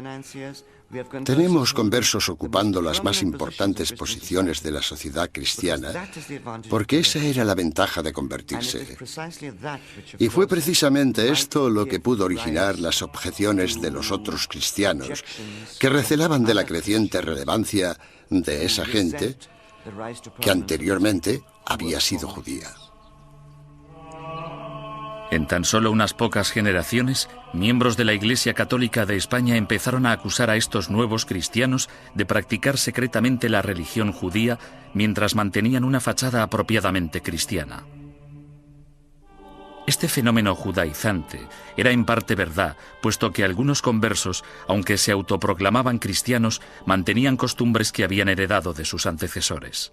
Tenemos conversos ocupando las más importantes posiciones de la sociedad cristiana, porque esa era la ventaja de convertirse. Y fue precisamente esto lo que pudo originar las objeciones de los otros cristianos, que recelaban de la creciente relevancia de esa gente que anteriormente había sido judía. En tan solo unas pocas generaciones, miembros de la Iglesia Católica de España empezaron a acusar a estos nuevos cristianos de practicar secretamente la religión judía mientras mantenían una fachada apropiadamente cristiana. Este fenómeno judaizante era en parte verdad, puesto que algunos conversos, aunque se autoproclamaban cristianos, mantenían costumbres que habían heredado de sus antecesores.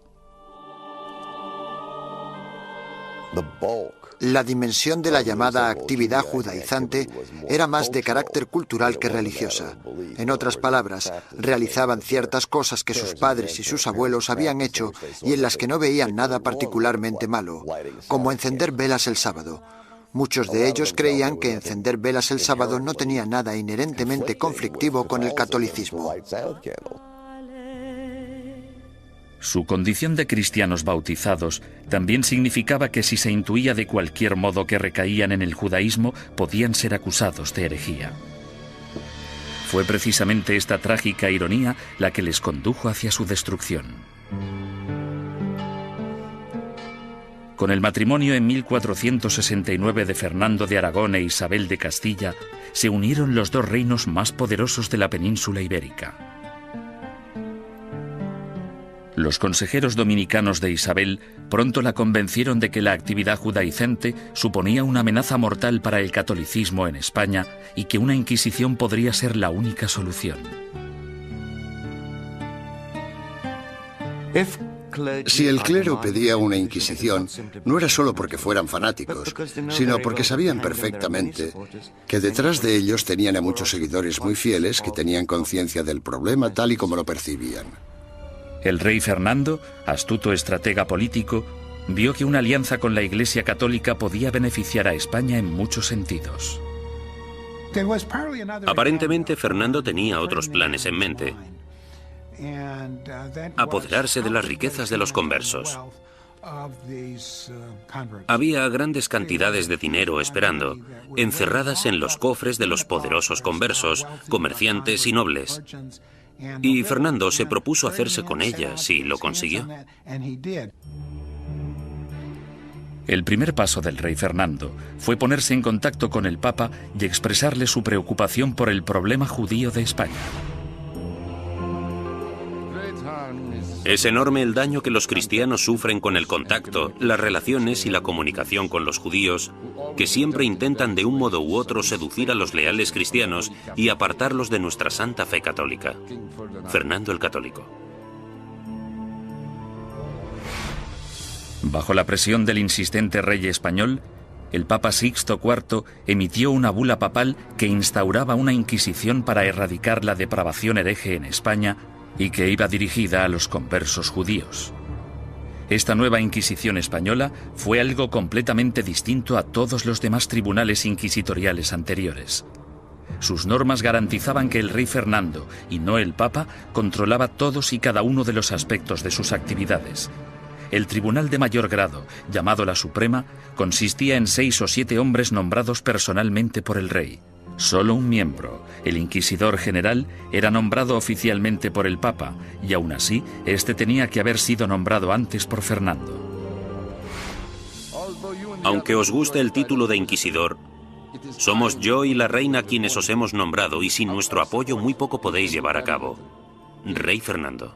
La dimensión de la llamada actividad judaizante era más de carácter cultural que religiosa. En otras palabras, realizaban ciertas cosas que sus padres y sus abuelos habían hecho y en las que no veían nada particularmente malo, como encender velas el sábado. Muchos de ellos creían que encender velas el sábado no tenía nada inherentemente conflictivo con el catolicismo. Su condición de cristianos bautizados también significaba que si se intuía de cualquier modo que recaían en el judaísmo, podían ser acusados de herejía. Fue precisamente esta trágica ironía la que les condujo hacia su destrucción. Con el matrimonio en 1469 de Fernando de Aragón e Isabel de Castilla, se unieron los dos reinos más poderosos de la península ibérica. Los consejeros dominicanos de Isabel pronto la convencieron de que la actividad judaizante suponía una amenaza mortal para el catolicismo en España y que una Inquisición podría ser la única solución. Si el clero pedía una Inquisición, no era solo porque fueran fanáticos, sino porque sabían perfectamente que detrás de ellos tenían a muchos seguidores muy fieles que tenían conciencia del problema tal y como lo percibían. El rey Fernando, astuto estratega político, vio que una alianza con la Iglesia Católica podía beneficiar a España en muchos sentidos. Aparentemente, Fernando tenía otros planes en mente. Apoderarse de las riquezas de los conversos. Había grandes cantidades de dinero esperando, encerradas en los cofres de los poderosos conversos, comerciantes y nobles. Y Fernando se propuso hacerse con ellas y lo consiguió. El primer paso del rey Fernando fue ponerse en contacto con el Papa y expresarle su preocupación por el problema judío de España. Es enorme el daño que los cristianos sufren con el contacto, las relaciones y la comunicación con los judíos, que siempre intentan de un modo u otro seducir a los leales cristianos y apartarlos de nuestra santa fe católica. Fernando el Católico. Bajo la presión del insistente rey español, el Papa Sixto IV emitió una bula papal que instauraba una Inquisición para erradicar la depravación hereje en España y que iba dirigida a los conversos judíos. Esta nueva Inquisición española fue algo completamente distinto a todos los demás tribunales inquisitoriales anteriores. Sus normas garantizaban que el rey Fernando, y no el Papa, controlaba todos y cada uno de los aspectos de sus actividades. El tribunal de mayor grado, llamado la Suprema, consistía en 6 o 7 hombres nombrados personalmente por el rey. Solo un miembro, el inquisidor general, era nombrado oficialmente por el Papa, y aún así, este tenía que haber sido nombrado antes por Fernando. Aunque os guste el título de inquisidor, somos yo y la reina quienes os hemos nombrado, y sin nuestro apoyo muy poco podéis llevar a cabo. Rey Fernando.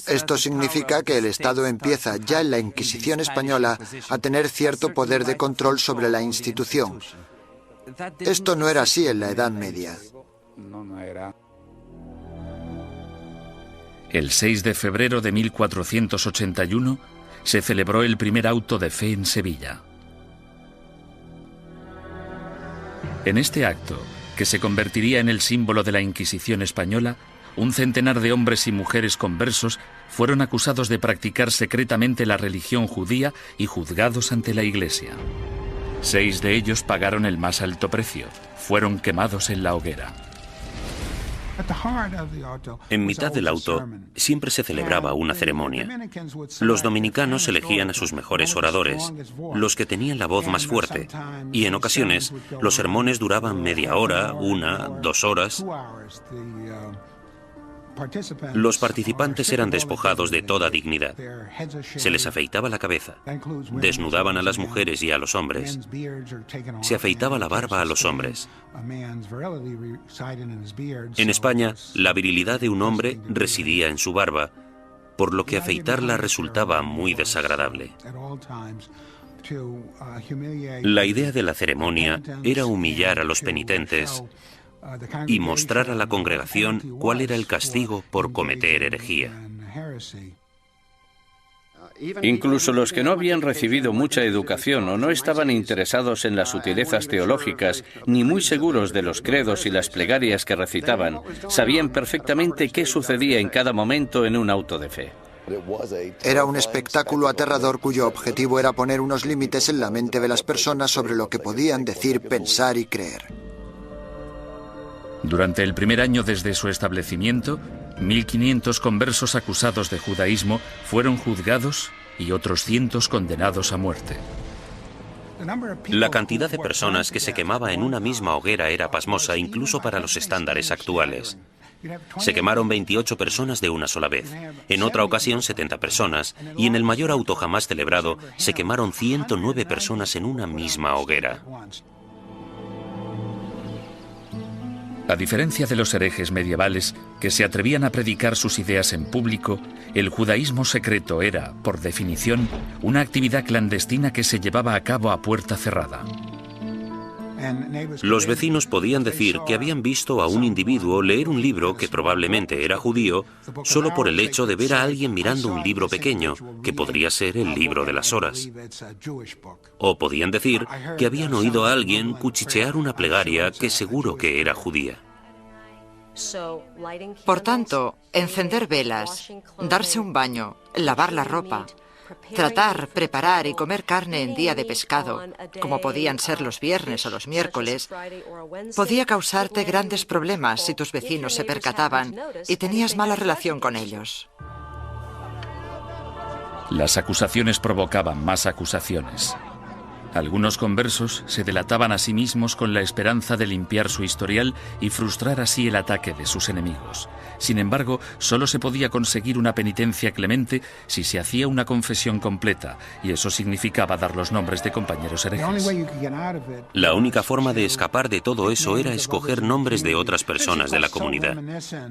Esto significa que el Estado empieza ya en la Inquisición española a tener cierto poder de control sobre la institución. Esto no era así en la Edad Media. El 6 de febrero de 1481 se celebró el primer auto de fe en Sevilla. En este acto, que se convertiría en el símbolo de la Inquisición española, un centenar de hombres y mujeres conversos fueron acusados de practicar secretamente la religión judía y juzgados ante la Iglesia. 6 de ellos pagaron el más alto precio. Fueron quemados en la hoguera. En mitad del auto siempre se celebraba una ceremonia. Los dominicanos elegían a sus mejores oradores, los que tenían la voz más fuerte, y en ocasiones los sermones duraban media hora, 1, 2 horas. Los participantes eran despojados de toda dignidad. Se les afeitaba la cabeza, desnudaban a las mujeres y a los hombres, se afeitaba la barba a los hombres. En España, la virilidad de un hombre residía en su barba, por lo que afeitarla resultaba muy desagradable. La idea de la ceremonia era humillar a los penitentes y mostrar a la congregación cuál era el castigo por cometer herejía. Incluso los que no habían recibido mucha educación o no estaban interesados en las sutilezas teológicas, ni muy seguros de los credos y las plegarias que recitaban, sabían perfectamente qué sucedía en cada momento en un auto de fe. Era un espectáculo aterrador cuyo objetivo era poner unos límites en la mente de las personas sobre lo que podían decir, pensar y creer. Durante el primer año desde su establecimiento, 1.500 conversos acusados de judaísmo fueron juzgados y otros cientos condenados a muerte. La cantidad de personas que se quemaba en una misma hoguera era pasmosa incluso para los estándares actuales. Se quemaron 28 personas de una sola vez, en otra ocasión 70 personas, y en el mayor auto jamás celebrado se quemaron 109 personas en una misma hoguera. A diferencia de los herejes medievales que se atrevían a predicar sus ideas en público, el judaísmo secreto era, por definición, una actividad clandestina que se llevaba a cabo a puerta cerrada. Los vecinos podían decir que habían visto a un individuo leer un libro que probablemente era judío solo por el hecho de ver a alguien mirando un libro pequeño, que podría ser el libro de las horas. O podían decir que habían oído a alguien cuchichear una plegaria que seguro que era judía. Por tanto, encender velas, darse un baño, lavar la ropa, tratar, preparar y comer carne en día de pescado, como podían ser los viernes o los miércoles, podía causarte grandes problemas si tus vecinos se percataban y tenías mala relación con ellos. Las acusaciones provocaban más acusaciones. Algunos conversos se delataban a sí mismos con la esperanza de limpiar su historial y frustrar así el ataque de sus enemigos. Sin embargo, solo se podía conseguir una penitencia clemente si se hacía una confesión completa, y eso significaba dar los nombres de compañeros herejes. La única forma de escapar de todo eso era escoger nombres de otras personas de la comunidad.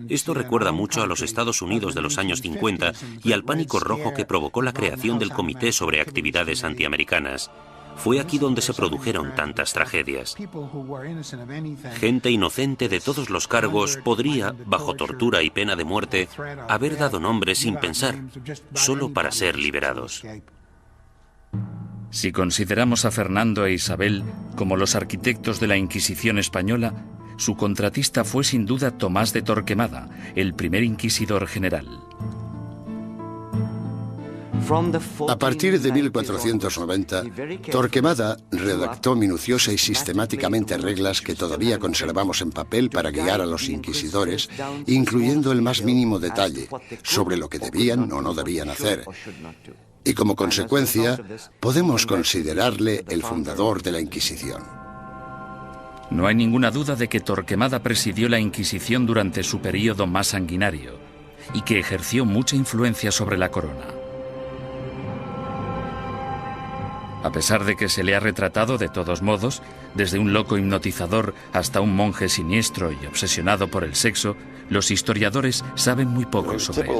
Esto recuerda mucho a los Estados Unidos de los años 50 y al pánico rojo que provocó la creación del Comité sobre Actividades Antiamericanas. Fue aquí donde se produjeron tantas tragedias. Gente inocente de todos los cargos podría, bajo tortura y pena de muerte, haber dado nombres sin pensar, solo para ser liberados. Si consideramos a Fernando e Isabel como los arquitectos de la Inquisición española, su contratista fue sin duda Tomás de Torquemada, el primer inquisidor general. A partir de 1490, Torquemada redactó minuciosa y sistemáticamente reglas que todavía conservamos en papel para guiar a los inquisidores, incluyendo el más mínimo detalle sobre lo que debían o no debían hacer. Y como consecuencia, podemos considerarle el fundador de la Inquisición. No hay ninguna duda de que Torquemada presidió la Inquisición durante su período más sanguinario y que ejerció mucha influencia sobre la corona. A pesar de que se le ha retratado de todos modos, desde un loco hipnotizador hasta un monje siniestro y obsesionado por el sexo, los historiadores saben muy poco sobre él.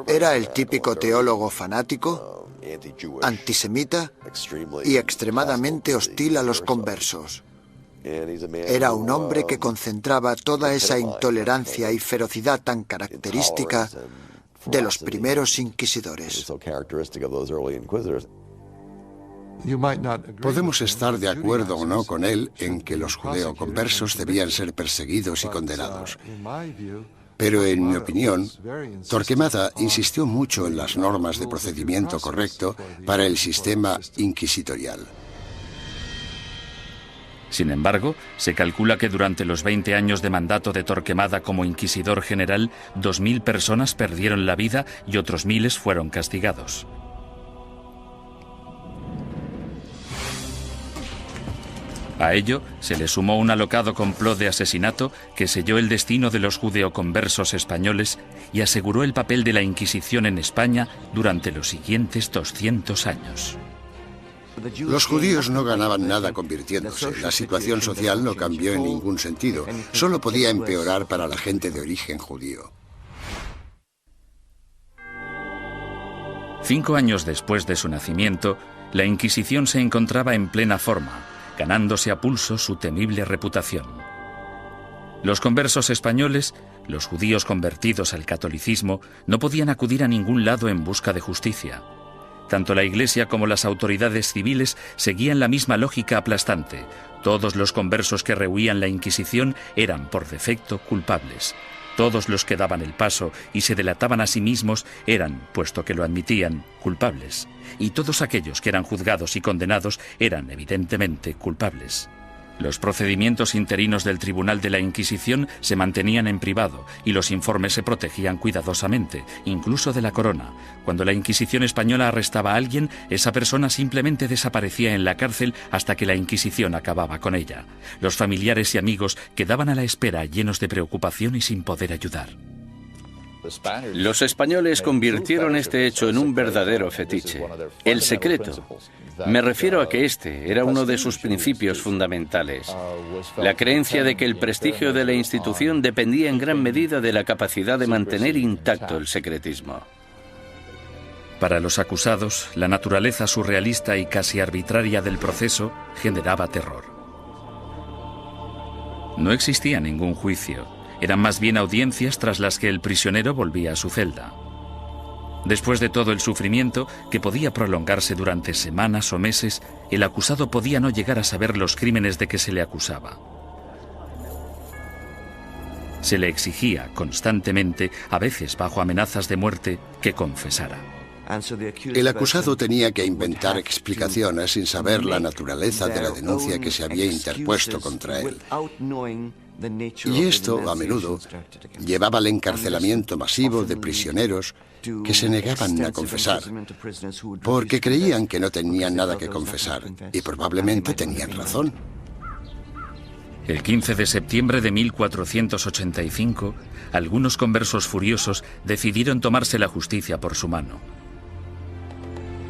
Era el típico teólogo fanático, antisemita y extremadamente hostil a los conversos. Era un hombre que concentraba toda esa intolerancia y ferocidad tan característica de los primeros inquisidores. Podemos estar de acuerdo o no con él en que los judeoconversos debían ser perseguidos y condenados. Pero en mi opinión, Torquemada insistió mucho en las normas de procedimiento correcto para el sistema inquisitorial. Sin embargo, se calcula que durante los 20 años de mandato de Torquemada como inquisidor general, 2.000 personas perdieron la vida y otros miles fueron castigados. A ello se le sumó un alocado complot de asesinato que selló el destino de los judeoconversos españoles y aseguró el papel de la Inquisición en España durante los siguientes 200 años. Los judíos no ganaban nada convirtiéndose. La situación social no cambió en ningún sentido. Solo podía empeorar para la gente de origen judío. 5 años después de su nacimiento, la Inquisición se encontraba en plena forma, ganándose a pulso su temible reputación. Los conversos españoles, los judíos convertidos al catolicismo, no podían acudir a ningún lado en busca de justicia. Tanto la Iglesia como las autoridades civiles seguían la misma lógica aplastante. Todos los conversos que rehuían la Inquisición eran, por defecto, culpables. Todos los que daban el paso y se delataban a sí mismos eran, puesto que lo admitían, culpables. Y todos aquellos que eran juzgados y condenados eran, evidentemente, culpables. Los procedimientos interinos del Tribunal de la Inquisición se mantenían en privado y los informes se protegían cuidadosamente, incluso de la corona. Cuando la Inquisición española arrestaba a alguien, esa persona simplemente desaparecía en la cárcel hasta que la Inquisición acababa con ella. Los familiares y amigos quedaban a la espera, llenos de preocupación y sin poder ayudar. Los españoles convirtieron este hecho en un verdadero fetiche, el secreto. Me refiero a que este era uno de sus principios fundamentales, la creencia de que el prestigio de la institución dependía en gran medida de la capacidad de mantener intacto el secretismo. Para los acusados, la naturaleza surrealista y casi arbitraria del proceso generaba terror. No existía ningún juicio. Eran más bien audiencias tras las que el prisionero volvía a su celda. Después de todo el sufrimiento, que podía prolongarse durante semanas o meses, el acusado podía no llegar a saber los crímenes de que se le acusaba. Se le exigía constantemente, a veces bajo amenazas de muerte, que confesara. El acusado tenía que inventar explicaciones sin saber la naturaleza de la denuncia que se había interpuesto contra él. Y esto, a menudo, llevaba al encarcelamiento masivo de prisioneros que se negaban a confesar, porque creían que no tenían nada que confesar, y probablemente tenían razón. El 15 de septiembre de 1485, algunos conversos furiosos decidieron tomarse la justicia por su mano.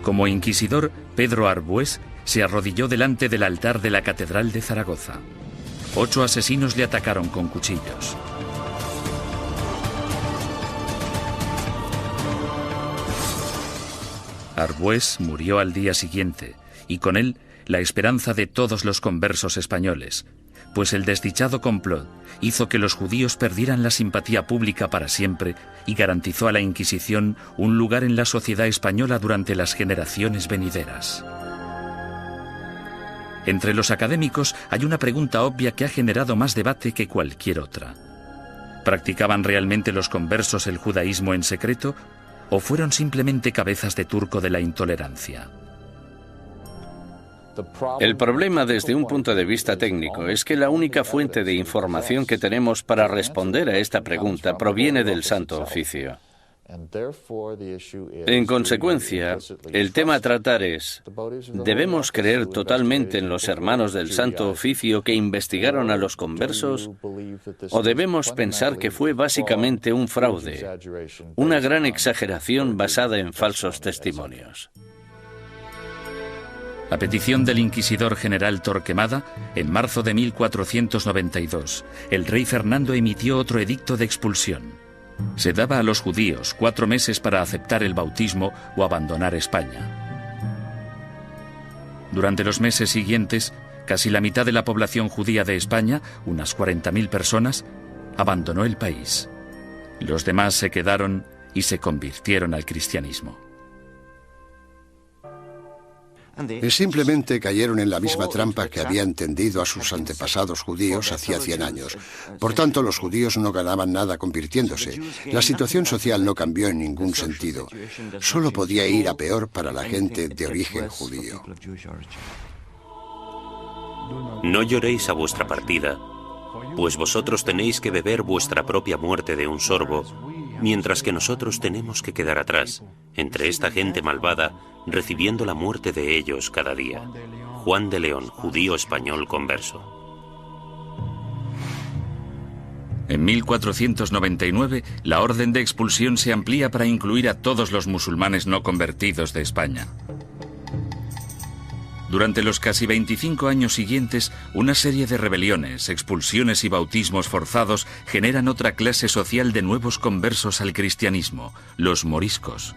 Como inquisidor, Pedro Arbués se arrodilló delante del altar de la Catedral de Zaragoza. 8 asesinos le atacaron con cuchillos. Arbués murió al día siguiente, y con él la esperanza de todos los conversos españoles, pues el desdichado complot hizo que los judíos perdieran la simpatía pública para siempre y garantizó a la Inquisición un lugar en la sociedad española durante las generaciones venideras. Entre los académicos hay una pregunta obvia que ha generado más debate que cualquier otra. ¿Practicaban realmente los conversos el judaísmo en secreto o fueron simplemente cabezas de turco de la intolerancia? El problema desde un punto de vista técnico es que la única fuente de información que tenemos para responder a esta pregunta proviene del Santo Oficio. En consecuencia, el tema a tratar es, ¿debemos creer totalmente en los hermanos del Santo Oficio que investigaron a los conversos? ¿O debemos pensar que fue básicamente un fraude, una gran exageración basada en falsos testimonios? A petición del inquisidor general Torquemada, en marzo de 1492, el rey Fernando emitió otro edicto de expulsión. Se daba a los judíos 4 meses para aceptar el bautismo o abandonar España. Durante los meses siguientes, casi la mitad de la población judía de España, unas 40.000 personas, abandonó el país. Los demás se quedaron y se convirtieron al cristianismo. Simplemente cayeron en la misma trampa que habían tendido a sus antepasados judíos hacía 100 años. Por tanto, los judíos no ganaban nada convirtiéndose. La situación social no cambió en ningún sentido. Solo podía ir a peor para la gente de origen judío. No lloréis a vuestra partida, pues vosotros tenéis que beber vuestra propia muerte de un sorbo, mientras que nosotros tenemos que quedar atrás, entre esta gente malvada, recibiendo la muerte de ellos cada día. Juan de León, judío español converso. En 1499, la orden de expulsión se amplía para incluir a todos los musulmanes no convertidos de España. Durante los casi 25 años siguientes, una serie de rebeliones, expulsiones y bautismos forzados generan otra clase social de nuevos conversos al cristianismo, los moriscos.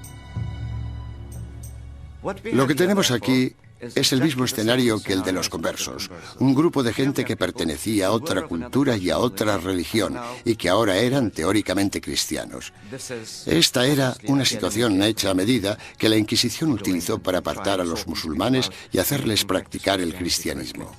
Lo que tenemos aquí es el mismo escenario que el de los conversos. Un grupo de gente que pertenecía a otra cultura y a otra religión y que ahora eran teóricamente cristianos. Esta era una situación hecha a medida que la Inquisición utilizó para apartar a los musulmanes y hacerles practicar el cristianismo.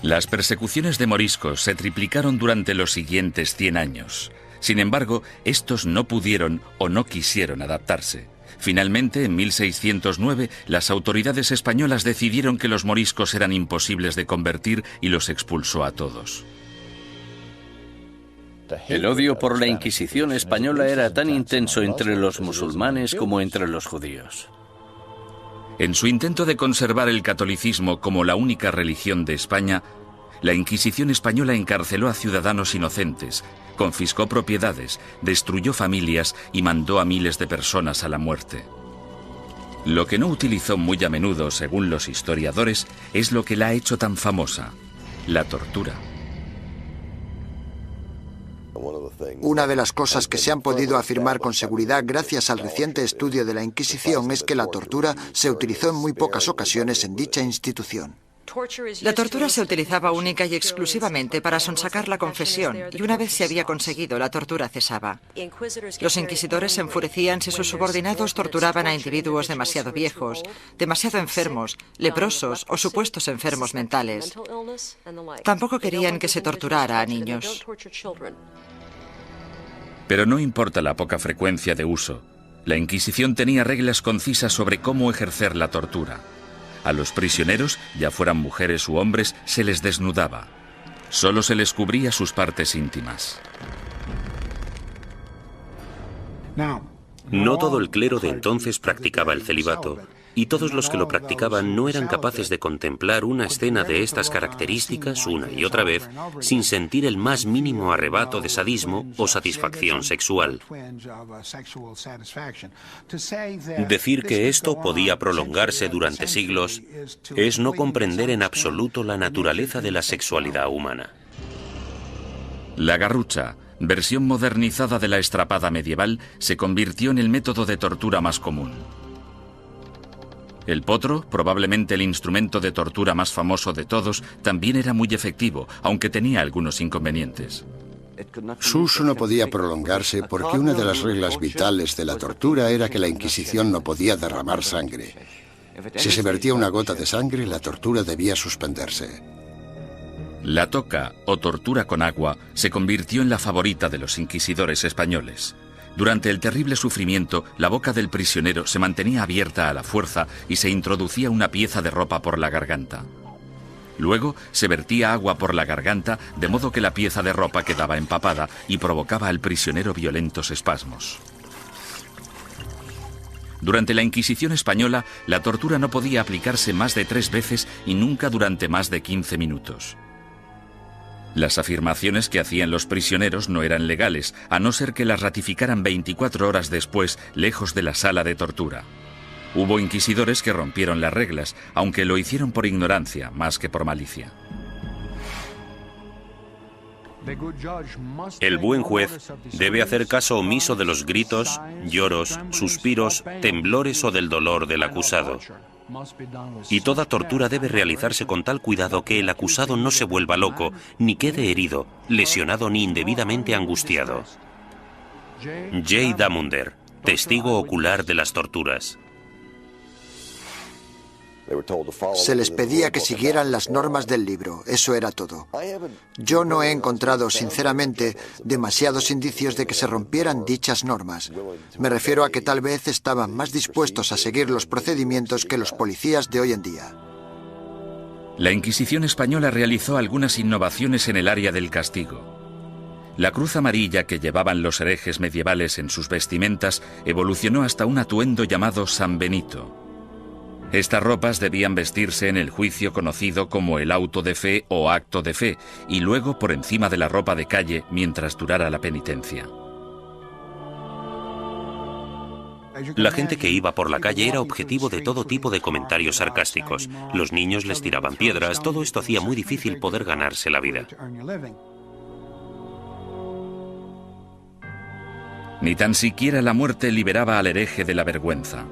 Las persecuciones de moriscos se triplicaron durante los siguientes 100 años. Sin embargo, estos no pudieron o no quisieron adaptarse. Finalmente, en 1609, las autoridades españolas decidieron que los moriscos eran imposibles de convertir y los expulsó a todos. El odio por la Inquisición española era tan intenso entre los musulmanes como entre los judíos. En su intento de conservar el catolicismo como la única religión de España, la Inquisición española encarceló a ciudadanos inocentes, confiscó propiedades, destruyó familias y mandó a miles de personas a la muerte. Lo que no utilizó muy a menudo, según los historiadores, es lo que la ha hecho tan famosa: la tortura. Una de las cosas que se han podido afirmar con seguridad gracias al reciente estudio de la Inquisición es que la tortura se utilizó en muy pocas ocasiones en dicha institución. La tortura se utilizaba única y exclusivamente para sonsacar la confesión, y una vez se había conseguido, la tortura cesaba. Los inquisidores se enfurecían si sus subordinados torturaban a individuos demasiado viejos, demasiado enfermos, leprosos o supuestos enfermos mentales. Tampoco querían que se torturara a niños. Pero no importa la poca frecuencia de uso, la Inquisición tenía reglas concisas sobre cómo ejercer la tortura. A los prisioneros, ya fueran mujeres u hombres, se les desnudaba. Solo se les cubría sus partes íntimas. No todo el clero de entonces practicaba el celibato, y todos los que lo practicaban no eran capaces de contemplar una escena de estas características una y otra vez sin sentir el más mínimo arrebato de sadismo o satisfacción sexual. Decir que esto podía prolongarse durante siglos es no comprender en absoluto la naturaleza de la sexualidad humana. La garrucha, versión modernizada de la estrapada medieval, se convirtió en el método de tortura más común. El potro, probablemente el instrumento de tortura más famoso de todos, también era muy efectivo, aunque tenía algunos inconvenientes. Su uso no podía prolongarse porque una de las reglas vitales de la tortura era que la Inquisición no podía derramar sangre. Si se vertía una gota de sangre, la tortura debía suspenderse. La toca, o tortura con agua, se convirtió en la favorita de los inquisidores españoles. Durante el terrible sufrimiento, la boca del prisionero se mantenía abierta a la fuerza y se introducía una pieza de ropa por la garganta. Luego se vertía agua por la garganta, de modo que la pieza de ropa quedaba empapada y provocaba al prisionero violentos espasmos. Durante la Inquisición española, la tortura no podía aplicarse más de 3 veces y nunca durante más de 15 minutos. Las afirmaciones que hacían los prisioneros no eran legales, a no ser que las ratificaran 24 horas después, lejos de la sala de tortura. Hubo inquisidores que rompieron las reglas, aunque lo hicieron por ignorancia, más que por malicia. El buen juez debe hacer caso omiso de los gritos, lloros, suspiros, temblores o del dolor del acusado. Y toda tortura debe realizarse con tal cuidado que el acusado no se vuelva loco, ni quede herido, lesionado ni indebidamente angustiado. J. Damunder, testigo ocular de las torturas. Se les pedía que siguieran las normas del libro, eso era todo. Yo no he encontrado, sinceramente, demasiados indicios de que se rompieran dichas normas. Me refiero a que tal vez estaban más dispuestos a seguir los procedimientos que los policías de hoy en día. La Inquisición española realizó algunas innovaciones en el área del castigo. La cruz amarilla que llevaban los herejes medievales en sus vestimentas evolucionó hasta un atuendo llamado San Benito. Estas ropas debían vestirse en el juicio conocido como el auto de fe o acto de fe, y luego por encima de la ropa de calle mientras durara la penitencia. La gente que iba por la calle era objetivo de todo tipo de comentarios sarcásticos. Los niños les tiraban piedras, todo esto hacía muy difícil poder ganarse la vida. Ni tan siquiera la muerte liberaba al hereje de la vergüenza.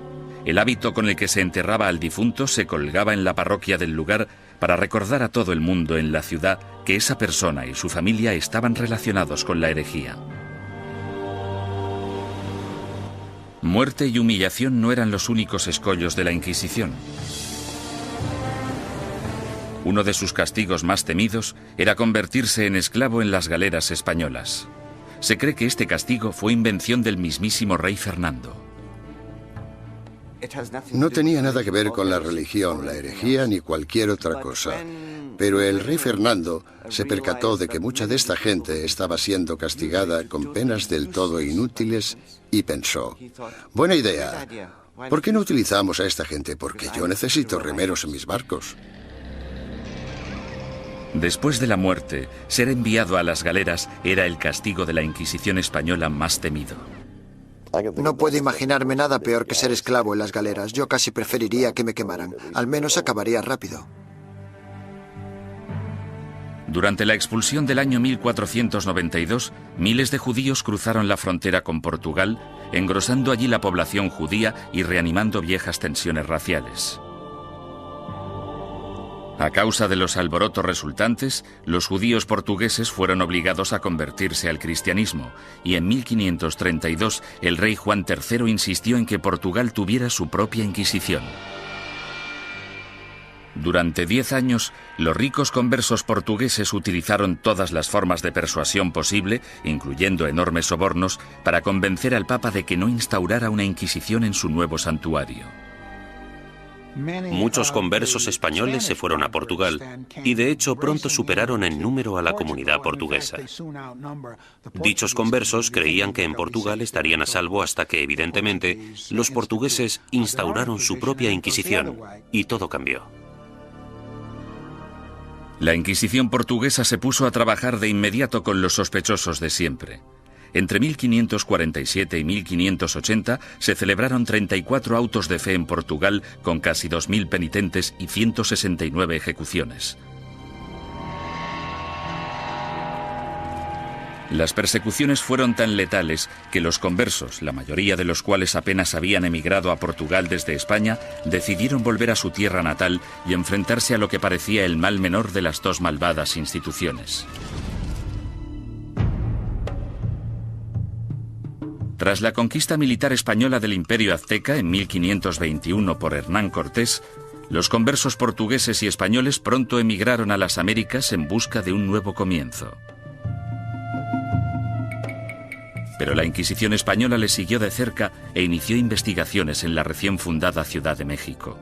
El hábito con el que se enterraba al difunto se colgaba en la parroquia del lugar para recordar a todo el mundo en la ciudad que esa persona y su familia estaban relacionados con la herejía. Muerte y humillación no eran los únicos escollos de la Inquisición. Uno de sus castigos más temidos era convertirse en esclavo en las galeras españolas. Se cree que este castigo fue invención del mismísimo rey Fernando. No tenía nada que ver con la religión, la herejía ni cualquier otra cosa. Pero el rey Fernando se percató de que mucha de esta gente estaba siendo castigada con penas del todo inútiles y pensó, buena idea, ¿por qué no utilizamos a esta gente? Porque yo necesito remeros en mis barcos. Después de la muerte, ser enviado a las galeras era el castigo de la Inquisición española más temido. No puedo imaginarme nada peor que ser esclavo en las galeras. Yo casi preferiría que me quemaran. Al menos acabaría rápido. Durante la expulsión del año 1492, miles de judíos cruzaron la frontera con Portugal, engrosando allí la población judía y reanimando viejas tensiones raciales. A causa de los alborotos resultantes, los judíos portugueses fueron obligados a convertirse al cristianismo, y en 1532 el rey Juan III insistió en que Portugal tuviera su propia Inquisición. Durante 10 años, los ricos conversos portugueses utilizaron todas las formas de persuasión posible, incluyendo enormes sobornos, para convencer al Papa de que no instaurara una Inquisición en su nuevo santuario. Muchos conversos españoles se fueron a Portugal y de hecho pronto superaron en número a la comunidad portuguesa. Dichos conversos creían que en Portugal estarían a salvo hasta que, evidentemente, los portugueses instauraron su propia Inquisición y todo cambió. La Inquisición portuguesa se puso a trabajar de inmediato con los sospechosos de siempre. Entre 1547 y 1580 se celebraron 34 autos de fe en Portugal con casi 2.000 penitentes y 169 ejecuciones. Las persecuciones fueron tan letales que los conversos, la mayoría de los cuales apenas habían emigrado a Portugal desde España, decidieron volver a su tierra natal y enfrentarse a lo que parecía el mal menor de las dos malvadas instituciones. Tras la conquista militar española del Imperio Azteca en 1521 por Hernán Cortés, los conversos portugueses y españoles pronto emigraron a las Américas en busca de un nuevo comienzo. Pero la Inquisición española les siguió de cerca e inició investigaciones en la recién fundada Ciudad de México.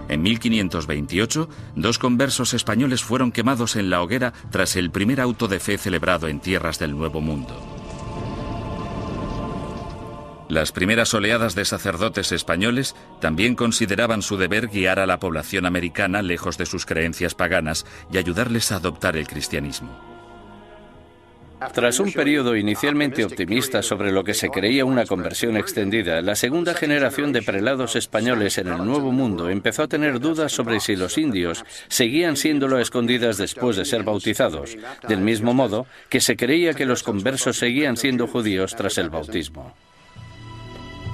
En 1528, 2 conversos españoles fueron quemados en la hoguera tras el primer auto de fe celebrado en tierras del Nuevo Mundo. Las primeras oleadas de sacerdotes españoles también consideraban su deber guiar a la población americana lejos de sus creencias paganas y ayudarles a adoptar el cristianismo. Tras un periodo inicialmente optimista sobre lo que se creía una conversión extendida, la segunda generación de prelados españoles en el Nuevo Mundo empezó a tener dudas sobre si los indios seguían siéndolo a escondidas después de ser bautizados, del mismo modo que se creía que los conversos seguían siendo judíos tras el bautismo.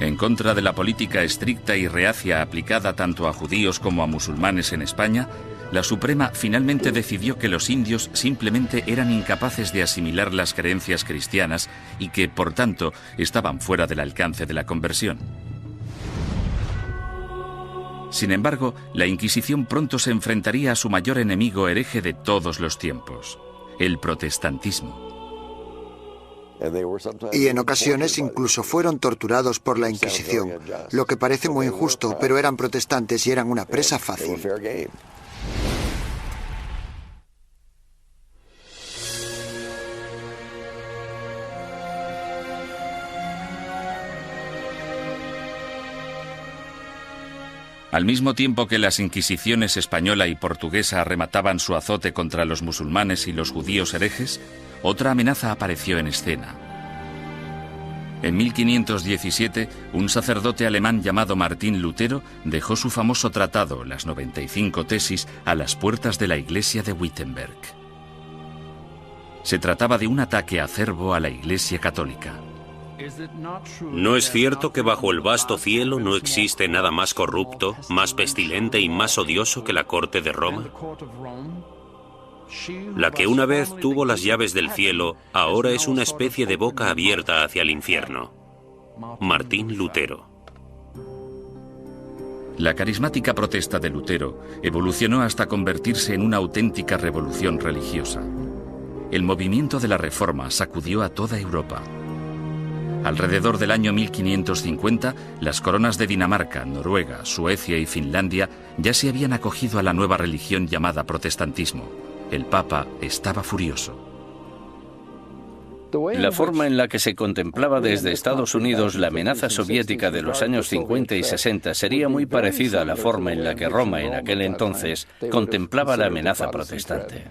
En contra de la política estricta y reacia aplicada tanto a judíos como a musulmanes en España, la Suprema finalmente decidió que los indios simplemente eran incapaces de asimilar las creencias cristianas y que, por tanto, estaban fuera del alcance de la conversión. Sin embargo, la Inquisición pronto se enfrentaría a su mayor enemigo hereje de todos los tiempos, el protestantismo. Y en ocasiones incluso fueron torturados por la Inquisición, lo que parece muy injusto, pero eran protestantes y eran una presa fácil. Al mismo tiempo que las inquisiciones española y portuguesa arremataban su azote contra los musulmanes y los judíos herejes, otra amenaza apareció en escena. En 1517, un sacerdote alemán llamado Martín Lutero dejó su famoso tratado, las 95 tesis, a las puertas de la iglesia de Wittenberg. Se trataba de un ataque acerbo a la Iglesia católica. ¿No es cierto que bajo el vasto cielo no existe nada más corrupto, más pestilente y más odioso que la corte de Roma? La que una vez tuvo las llaves del cielo, ahora es una especie de boca abierta hacia el infierno. Martín Lutero. La carismática protesta de Lutero evolucionó hasta convertirse en una auténtica revolución religiosa. El movimiento de la Reforma sacudió a toda Europa. Alrededor del año 1550, las coronas de Dinamarca, Noruega, Suecia y Finlandia ya se habían acogido a la nueva religión llamada protestantismo. El Papa estaba furioso. La forma en la que se contemplaba desde Estados Unidos la amenaza soviética de los años 50 y 60 sería muy parecida a la forma en la que Roma en aquel entonces contemplaba la amenaza protestante.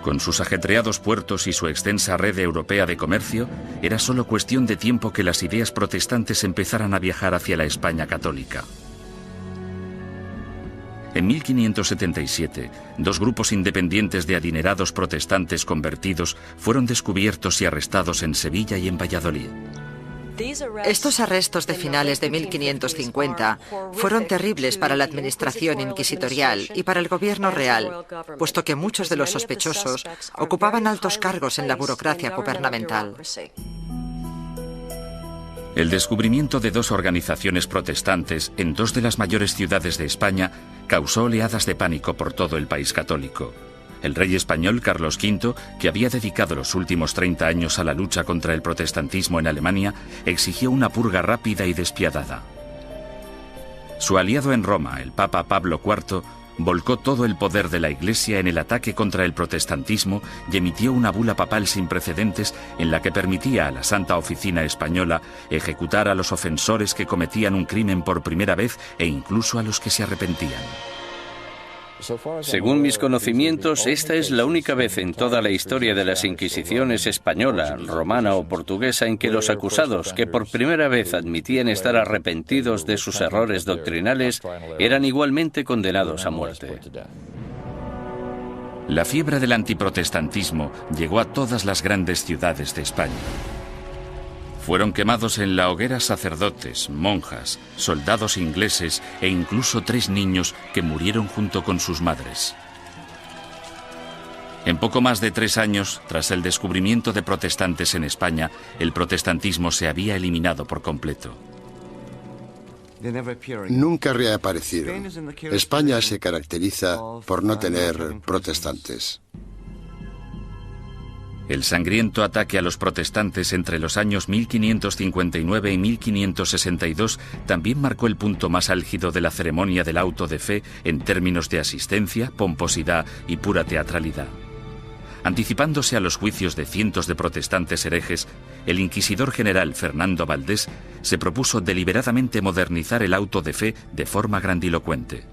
Con sus ajetreados puertos y su extensa red europea de comercio, era solo cuestión de tiempo que las ideas protestantes empezaran a viajar hacia la España católica. En 1577, dos grupos independientes de adinerados protestantes convertidos fueron descubiertos y arrestados en Sevilla y en Valladolid. Estos arrestos de finales de 1550 fueron terribles para la administración inquisitorial y para el gobierno real, puesto que muchos de los sospechosos ocupaban altos cargos en la burocracia gubernamental. El descubrimiento de dos organizaciones protestantes en dos de las mayores ciudades de España causó oleadas de pánico por todo el país católico. El rey español Carlos V, que había dedicado los últimos 30 años a la lucha contra el protestantismo en Alemania, exigió una purga rápida y despiadada. Su aliado en Roma, el Papa Pablo IV, volcó todo el poder de la Iglesia en el ataque contra el protestantismo y emitió una bula papal sin precedentes en la que permitía a la Santa Oficina Española ejecutar a los ofensores que cometían un crimen por primera vez e incluso a los que se arrepentían. Según mis conocimientos, esta es la única vez en toda la historia de las Inquisiciones española, romana o portuguesa en que los acusados, que por primera vez admitían estar arrepentidos de sus errores doctrinales, eran igualmente condenados a muerte. La fiebre del antiprotestantismo llegó a todas las grandes ciudades de España. Fueron quemados en la hoguera sacerdotes, monjas, soldados ingleses e incluso 3 niños que murieron junto con sus madres. En poco más de 3 años, tras el descubrimiento de protestantes en España, el protestantismo se había eliminado por completo. Nunca reaparecieron. España se caracteriza por no tener protestantes. El sangriento ataque a los protestantes entre los años 1559 y 1562 también marcó el punto más álgido de la ceremonia del auto de fe en términos de asistencia, pomposidad y pura teatralidad. Anticipándose a los juicios de cientos de protestantes herejes, el inquisidor general Fernando Valdés se propuso deliberadamente modernizar el auto de fe de forma grandilocuente.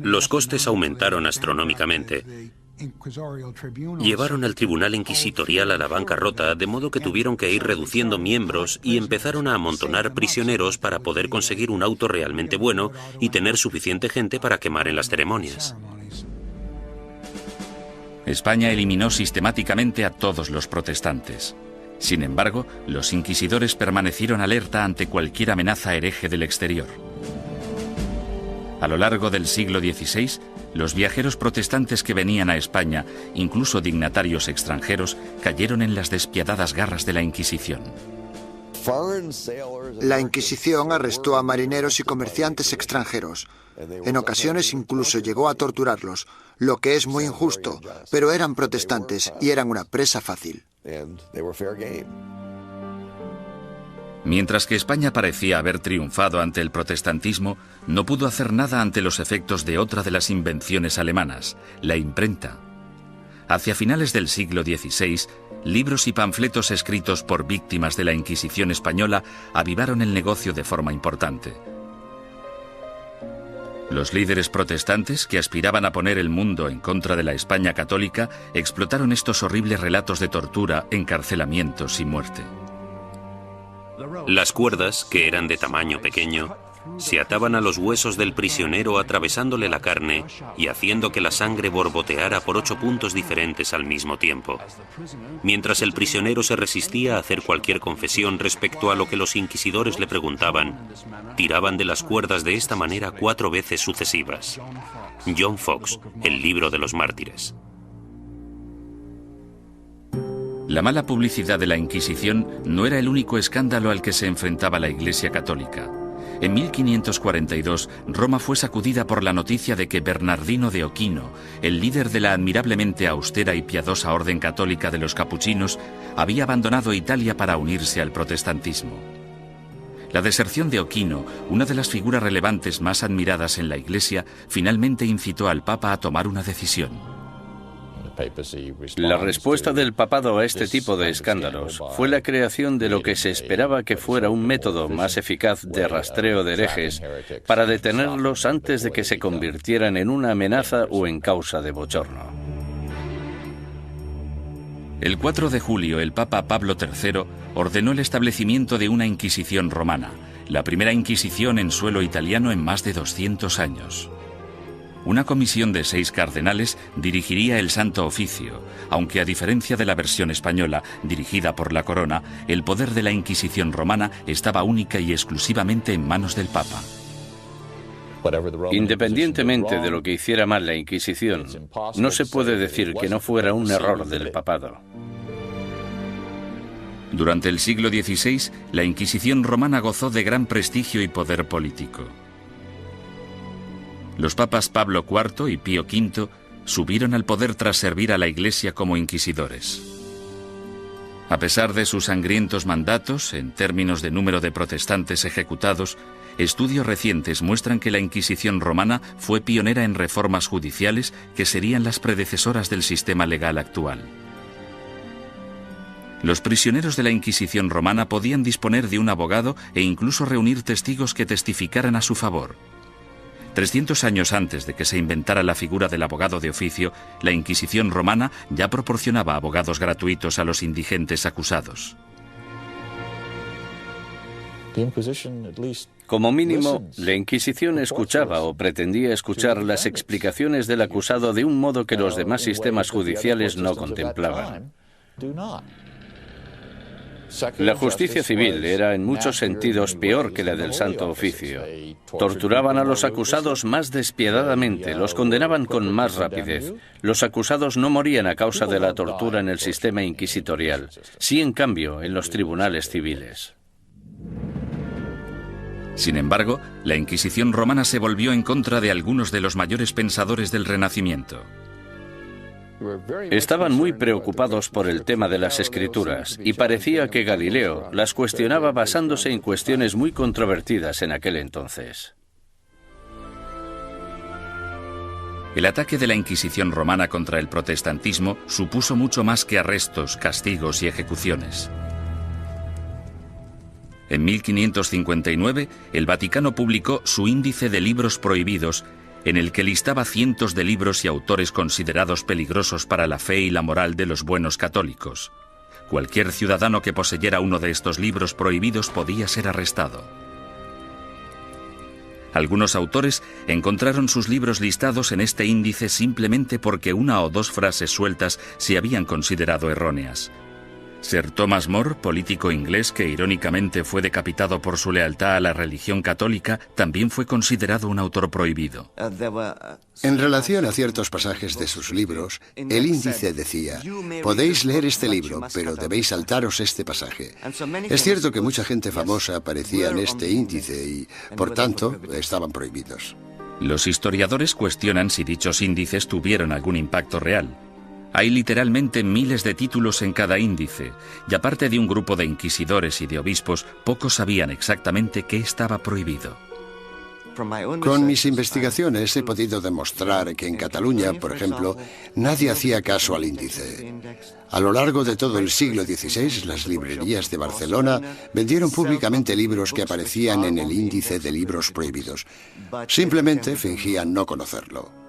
Los costes aumentaron astronómicamente. Llevaron al tribunal inquisitorial a la bancarrota, de modo que tuvieron que ir reduciendo miembros y empezaron a amontonar prisioneros para poder conseguir un auto realmente bueno y tener suficiente gente para quemar en las ceremonias. España eliminó sistemáticamente a todos los protestantes. Sin embargo, los inquisidores permanecieron alerta ante cualquier amenaza hereje del exterior. A lo largo del siglo XVI, los viajeros protestantes que venían a España, incluso dignatarios extranjeros, cayeron en las despiadadas garras de la Inquisición. La Inquisición arrestó a marineros y comerciantes extranjeros. En ocasiones incluso llegó a torturarlos, lo que es muy injusto, pero eran protestantes y eran una presa fácil. Mientras que España parecía haber triunfado ante el protestantismo, no pudo hacer nada ante los efectos de otra de las invenciones alemanas, la imprenta. Hacia finales del siglo XVI, libros y panfletos escritos por víctimas de la Inquisición española avivaron el negocio de forma importante. Los líderes protestantes, que aspiraban a poner el mundo en contra de la España católica, explotaron estos horribles relatos de tortura, encarcelamientos y muerte. Las cuerdas, que eran de tamaño pequeño, se ataban a los huesos del prisionero atravesándole la carne y haciendo que la sangre borboteara por 8 puntos diferentes al mismo tiempo. Mientras el prisionero se resistía a hacer cualquier confesión respecto a lo que los inquisidores le preguntaban, tiraban de las cuerdas de esta manera 4 veces sucesivas. John Foxe, El libro de los mártires. La mala publicidad de la Inquisición no era el único escándalo al que se enfrentaba la Iglesia católica. En 1542, Roma fue sacudida por la noticia de que Bernardino de Ochino, el líder de la admirablemente austera y piadosa orden católica de los capuchinos, había abandonado Italia para unirse al protestantismo. La deserción de Ochino, una de las figuras relevantes más admiradas en la Iglesia, finalmente incitó al Papa a tomar una decisión. La respuesta del papado a este tipo de escándalos fue la creación de lo que se esperaba que fuera un método más eficaz de rastreo de herejes para detenerlos antes de que se convirtieran en una amenaza o en causa de bochorno. El 4 de julio, el Papa Pablo III ordenó el establecimiento de una Inquisición romana, la primera Inquisición en suelo italiano en más de 200 años. Una comisión de 6 cardenales dirigiría el Santo Oficio, aunque a diferencia de la versión española, dirigida por la Corona, el poder de la Inquisición romana estaba única y exclusivamente en manos del Papa. Independientemente de lo que hiciera mal la Inquisición, no se puede decir que no fuera un error del papado. Durante el siglo XVI, la Inquisición romana gozó de gran prestigio y poder político. Los papas Pablo IV y Pío V subieron al poder tras servir a la Iglesia como inquisidores. A pesar de sus sangrientos mandatos, en términos de número de protestantes ejecutados, estudios recientes muestran que la Inquisición romana fue pionera en reformas judiciales que serían las predecesoras del sistema legal actual. Los prisioneros de la Inquisición romana podían disponer de un abogado e incluso reunir testigos que testificaran a su favor. 300 años antes de que se inventara la figura del abogado de oficio, la Inquisición romana ya proporcionaba abogados gratuitos a los indigentes acusados. Como mínimo, la Inquisición escuchaba o pretendía escuchar las explicaciones del acusado de un modo que los demás sistemas judiciales no contemplaban. La justicia civil era en muchos sentidos peor que la del Santo Oficio. Torturaban a los acusados más despiadadamente, los condenaban con más rapidez. Los acusados no morían a causa de la tortura en el sistema inquisitorial, sí en cambio en los tribunales civiles. Sin embargo, la Inquisición romana se volvió en contra de algunos de los mayores pensadores del Renacimiento. Estaban muy preocupados por el tema de las escrituras y parecía que Galileo las cuestionaba basándose en cuestiones muy controvertidas en aquel entonces. El ataque de la Inquisición romana contra el protestantismo supuso mucho más que arrestos, castigos y ejecuciones. En 1559, el Vaticano publicó su Índice de Libros Prohibidos, en el que listaba cientos de libros y autores considerados peligrosos para la fe y la moral de los buenos católicos. Cualquier ciudadano que poseyera uno de estos libros prohibidos podía ser arrestado. Algunos autores encontraron sus libros listados en este índice simplemente porque una o dos frases sueltas se habían considerado erróneas. Sir Thomas More, político inglés que irónicamente fue decapitado por su lealtad a la religión católica, también fue considerado un autor prohibido. En relación a ciertos pasajes de sus libros, el índice decía: podéis leer este libro, pero debéis saltaros este pasaje. Es cierto que mucha gente famosa aparecía en este índice y, por tanto, estaban prohibidos. Los historiadores cuestionan si dichos índices tuvieron algún impacto real. Hay literalmente miles de títulos en cada índice, y aparte de un grupo de inquisidores y de obispos, pocos sabían exactamente qué estaba prohibido. Con mis investigaciones he podido demostrar que en Cataluña, por ejemplo, nadie hacía caso al índice. A lo largo de todo el siglo XVI, las librerías de Barcelona vendieron públicamente libros que aparecían en el índice de libros prohibidos. Simplemente fingían no conocerlo.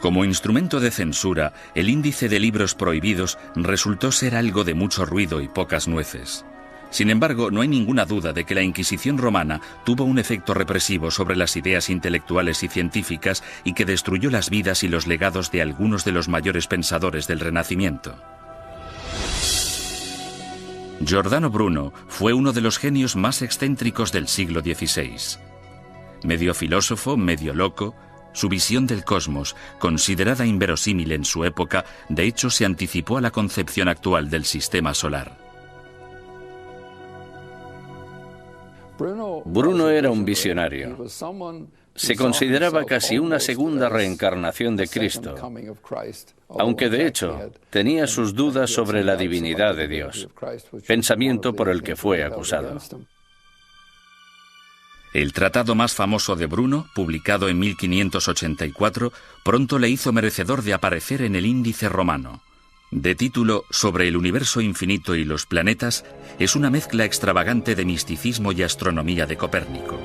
Como instrumento de censura, el índice de libros prohibidos resultó ser algo de mucho ruido y pocas nueces. Sin embargo, no hay ninguna duda de que la Inquisición romana tuvo un efecto represivo sobre las ideas intelectuales y científicas y que destruyó las vidas y los legados de algunos de los mayores pensadores del Renacimiento. Giordano Bruno fue uno de los genios más excéntricos del siglo XVI. Medio filósofo, medio loco, su visión del cosmos, considerada inverosímil en su época, de hecho se anticipó a la concepción actual del sistema solar. Bruno era un visionario. Se consideraba casi una segunda reencarnación de Cristo, aunque de hecho tenía sus dudas sobre la divinidad de Dios, pensamiento por el que fue acusado. El tratado más famoso de Bruno, publicado en 1584, pronto le hizo merecedor de aparecer en el Índice romano. De título Sobre el universo infinito y los planetas, es una mezcla extravagante de misticismo y astronomía de Copérnico.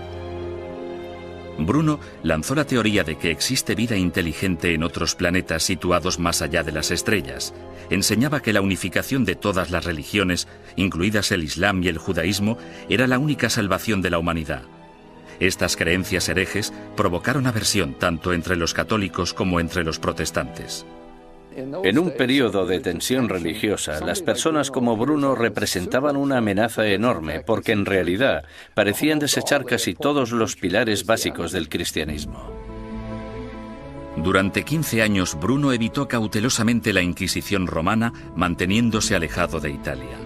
Bruno lanzó la teoría de que existe vida inteligente en otros planetas situados más allá de las estrellas. Enseñaba que la unificación de todas las religiones, incluidas el Islam y el judaísmo, era la única salvación de la humanidad. Estas creencias herejes provocaron aversión tanto entre los católicos como entre los protestantes. En un periodo de tensión religiosa, las personas como Bruno representaban una amenaza enorme porque en realidad parecían desechar casi todos los pilares básicos del cristianismo. Durante 15 años, Bruno evitó cautelosamente la Inquisición romana, manteniéndose alejado de Italia.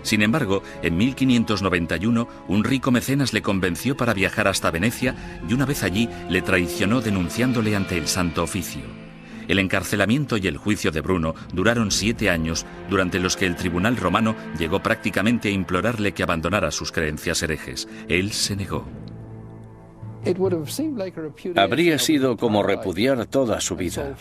Sin embargo, en 1591, un rico mecenas le convenció para viajar hasta Venecia y una vez allí le traicionó denunciándole ante el Santo Oficio. El encarcelamiento y el juicio de Bruno duraron 7 años, durante los que el tribunal romano llegó prácticamente a implorarle que abandonara sus creencias herejes. Él se negó. Habría sido como repudiar toda su vida.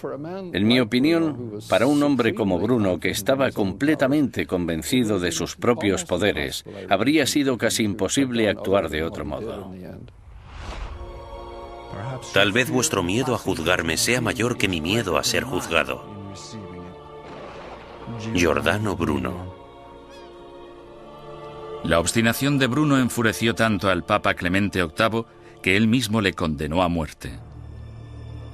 En mi opinión, para un hombre como Bruno, que estaba completamente convencido de sus propios poderes, habría sido casi imposible actuar de otro modo. Tal vez vuestro miedo a juzgarme sea mayor que mi miedo a ser juzgado. Giordano Bruno. La obstinación de Bruno enfureció tanto al Papa Clemente VIII que él mismo le condenó a muerte.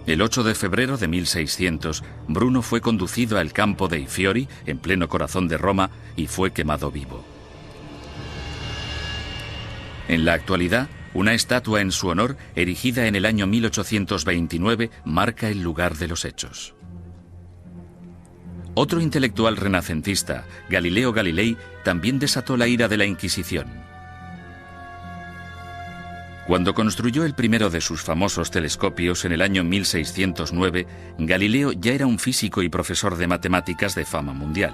El 8 de febrero de 1600, Bruno fue conducido al campo dei Fiori, en pleno corazón de Roma, y fue quemado vivo. En la actualidad, una estatua en su honor, erigida en el año 1829, marca el lugar de los hechos. Otro intelectual renacentista, Galileo Galilei, también desató la ira de la Inquisición. Cuando construyó el primero de sus famosos telescopios en el año 1609, Galileo ya era un físico y profesor de matemáticas de fama mundial.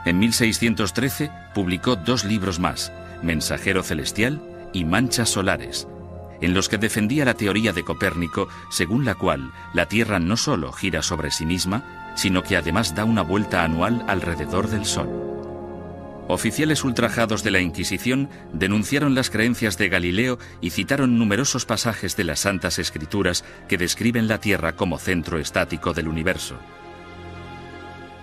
En 1613 publicó 2 libros más, Mensajero Celestial y Manchas Solares, en los que defendía la teoría de Copérnico, según la cual la Tierra no solo gira sobre sí misma, sino que además da una vuelta anual alrededor del Sol. Oficiales ultrajados de la Inquisición denunciaron las creencias de Galileo y citaron numerosos pasajes de las Santas Escrituras que describen la Tierra como centro estático del universo.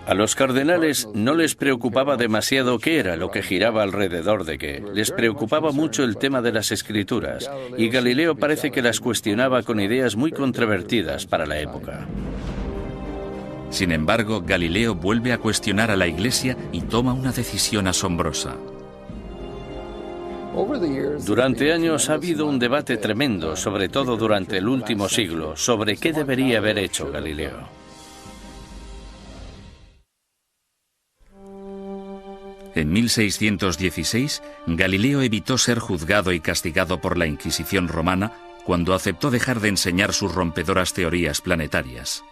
A los cardenales no les preocupaba demasiado qué era lo que giraba alrededor de qué. Les preocupaba mucho el tema de las escrituras, y Galileo parece que las cuestionaba con ideas muy controvertidas para la época. Sin embargo, Galileo vuelve a cuestionar a la Iglesia y toma una decisión asombrosa. Durante años ha habido un debate tremendo, sobre todo durante el último siglo, sobre qué debería haber hecho Galileo. En 1616, Galileo evitó ser juzgado y castigado por la Inquisición romana cuando aceptó dejar de enseñar sus rompedoras teorías planetarias.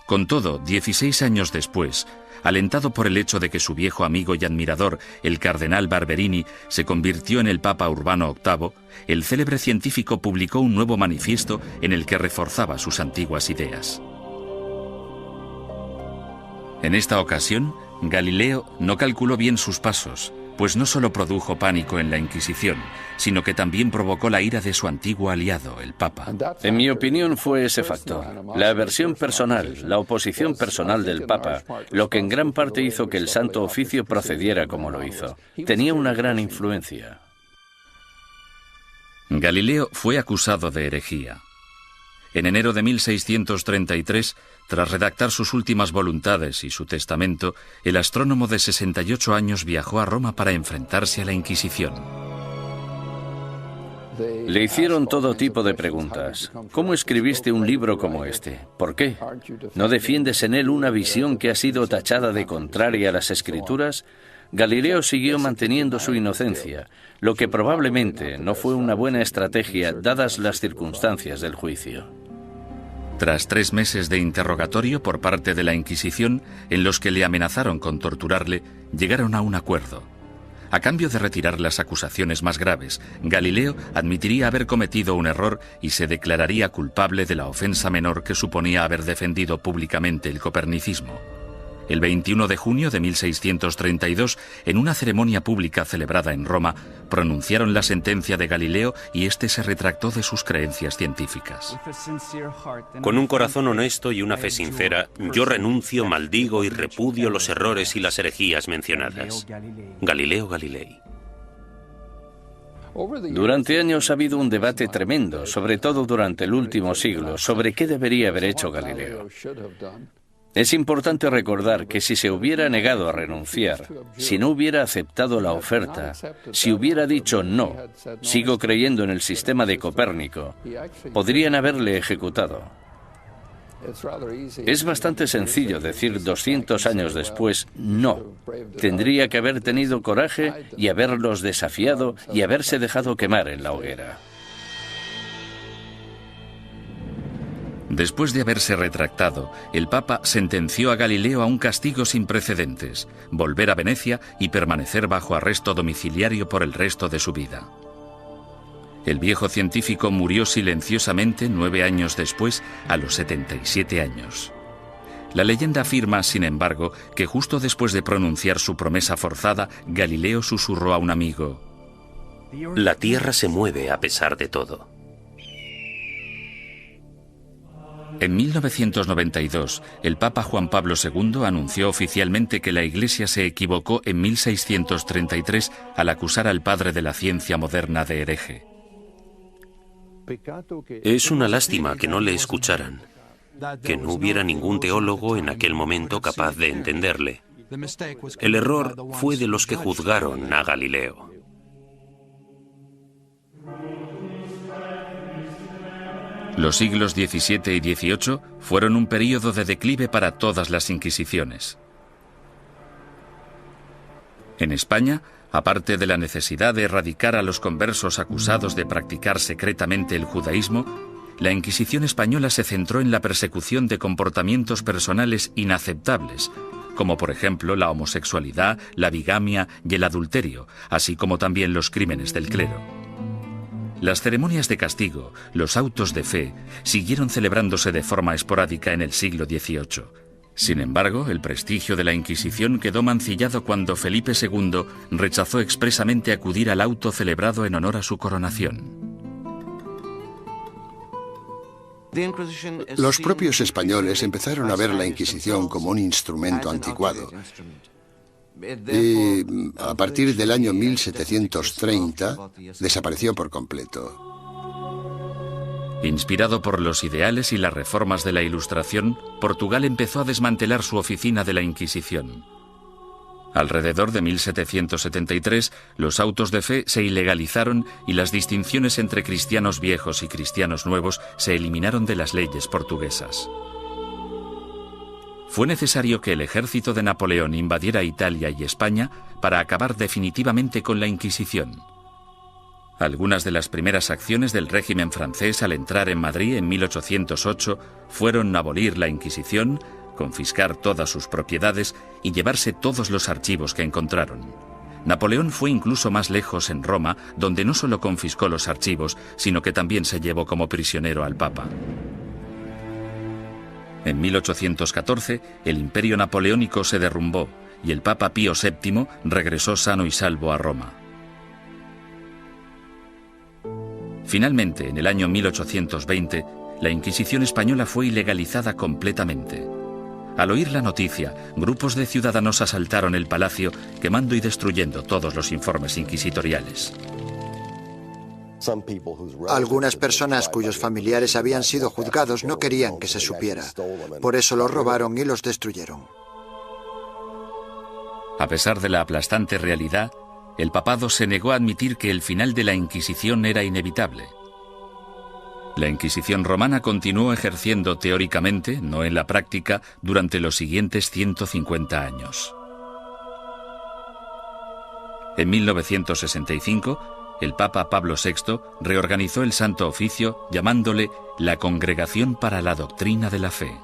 Con todo, 16 años después, alentado por el hecho de que su viejo amigo y admirador, el cardenal Barberini, se convirtió en el Papa Urbano VIII, el célebre científico publicó un nuevo manifiesto en el que reforzaba sus antiguas ideas. En esta ocasión, Galileo no calculó bien sus pasos, pues no solo produjo pánico en la Inquisición, sino que también provocó la ira de su antiguo aliado, el Papa. En mi opinión fue ese factor, la aversión personal, la oposición personal del Papa, lo que en gran parte hizo que el Santo Oficio procediera como lo hizo. Tenía una gran influencia. Galileo fue acusado de herejía. En enero de 1633, tras redactar sus últimas voluntades y su testamento, el astrónomo de 68 años viajó a Roma para enfrentarse a la Inquisición. Le hicieron todo tipo de preguntas. ¿Cómo escribiste un libro como este? ¿Por qué? ¿No defiendes en él una visión que ha sido tachada de contraria a las Escrituras? Galileo siguió manteniendo su inocencia, lo que probablemente no fue una buena estrategia dadas las circunstancias del juicio. Tras 3 meses de interrogatorio por parte de la Inquisición, en los que le amenazaron con torturarle, llegaron a un acuerdo. A cambio de retirar las acusaciones más graves, Galileo admitiría haber cometido un error y se declararía culpable de la ofensa menor que suponía haber defendido públicamente el copernicismo. El 21 de junio de 1632, en una ceremonia pública celebrada en Roma, pronunciaron la sentencia de Galileo y éste se retractó de sus creencias científicas. Con un corazón honesto y una fe sincera, yo renuncio, maldigo y repudio los errores y las herejías mencionadas. Galileo Galilei. Durante años ha habido un debate tremendo, sobre todo durante el último siglo, sobre qué debería haber hecho Galileo. Es importante recordar que si se hubiera negado a renunciar, si no hubiera aceptado la oferta, si hubiera dicho no, sigo creyendo en el sistema de Copérnico, podrían haberle ejecutado. Es bastante sencillo decir 200 años después no. Tendría que haber tenido coraje y haberlos desafiado y haberse dejado quemar en la hoguera. Después de haberse retractado, el Papa sentenció a Galileo a un castigo sin precedentes, volver a Venecia y permanecer bajo arresto domiciliario por el resto de su vida. El viejo científico murió silenciosamente 9 años después, a los 77 años. La leyenda afirma, sin embargo, que justo después de pronunciar su promesa forzada, Galileo susurró a un amigo: La Tierra se mueve a pesar de todo. En 1992, el Papa Juan Pablo II anunció oficialmente que la Iglesia se equivocó en 1633 al acusar al padre de la ciencia moderna de hereje. Es una lástima que no le escucharan, que no hubiera ningún teólogo en aquel momento capaz de entenderle. El error fue de los que juzgaron a Galileo. Los siglos XVII y XVIII fueron un período de declive para todas las inquisiciones. En España, aparte de la necesidad de erradicar a los conversos acusados de practicar secretamente el judaísmo, la Inquisición española se centró en la persecución de comportamientos personales inaceptables, como por ejemplo la homosexualidad, la bigamia y el adulterio, así como también los crímenes del clero. Las ceremonias de castigo, los autos de fe, siguieron celebrándose de forma esporádica en el siglo XVIII. Sin embargo, el prestigio de la Inquisición quedó mancillado cuando Felipe II rechazó expresamente acudir al auto celebrado en honor a su coronación. Los propios españoles empezaron a ver la Inquisición como un instrumento anticuado. Y a partir del año 1730 desapareció por completo. Inspirado por los ideales y las reformas de la Ilustración, Portugal empezó a desmantelar su oficina de la Inquisición. Alrededor de 1773, los autos de fe se ilegalizaron y las distinciones entre cristianos viejos y cristianos nuevos se eliminaron de las leyes portuguesas. Fue necesario que el ejército de Napoleón invadiera Italia y España para acabar definitivamente con la Inquisición. Algunas de las primeras acciones del régimen francés al entrar en Madrid en 1808 fueron abolir la Inquisición, confiscar todas sus propiedades y llevarse todos los archivos que encontraron. Napoleón fue incluso más lejos en Roma, donde no solo confiscó los archivos, sino que también se llevó como prisionero al Papa. En 1814, el imperio napoleónico se derrumbó y el Papa Pío VII regresó sano y salvo a Roma. Finalmente, en el año 1820, la Inquisición española fue ilegalizada completamente. Al oír la noticia, grupos de ciudadanos asaltaron el palacio, quemando y destruyendo todos los informes inquisitoriales. Algunas personas cuyos familiares habían sido juzgados no querían que se supiera. Por eso los robaron y los destruyeron. A pesar de la aplastante realidad, el papado se negó a admitir que el final de la Inquisición era inevitable. La Inquisición romana continuó ejerciendo teóricamente, no en la práctica, durante los siguientes 150 años. En 1965, el Papa Pablo VI reorganizó el Santo Oficio llamándole la Congregación para la Doctrina de la Fe.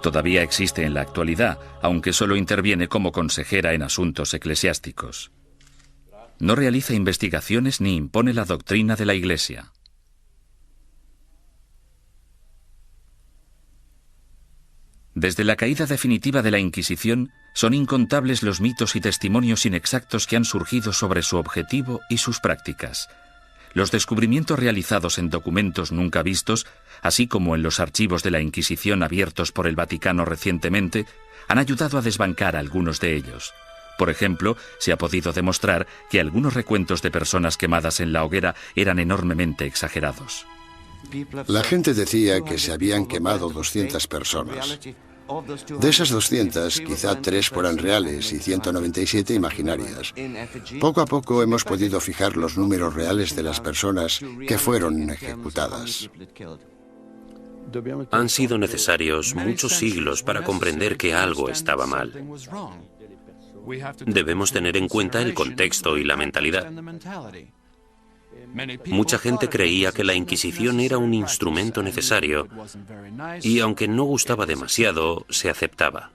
Todavía existe en la actualidad, aunque solo interviene como consejera en asuntos eclesiásticos. No realiza investigaciones ni impone la doctrina de la Iglesia. Desde la caída definitiva de la Inquisición, son incontables los mitos y testimonios inexactos que han surgido sobre su objetivo y sus prácticas. Los descubrimientos realizados en documentos nunca vistos, así como en los archivos de la Inquisición abiertos por el Vaticano recientemente, han ayudado a desbancar algunos de ellos. Por ejemplo, se ha podido demostrar que algunos recuentos de personas quemadas en la hoguera eran enormemente exagerados. La gente decía que se habían quemado 200 personas. De esas 200, quizá 3 fueran reales y 197 imaginarias. Poco a poco hemos podido fijar los números reales de las personas que fueron ejecutadas. Han sido necesarios muchos siglos para comprender que algo estaba mal. Debemos tener en cuenta el contexto y la mentalidad. Mucha gente creía que la Inquisición era un instrumento necesario y, aunque no gustaba demasiado, se aceptaba.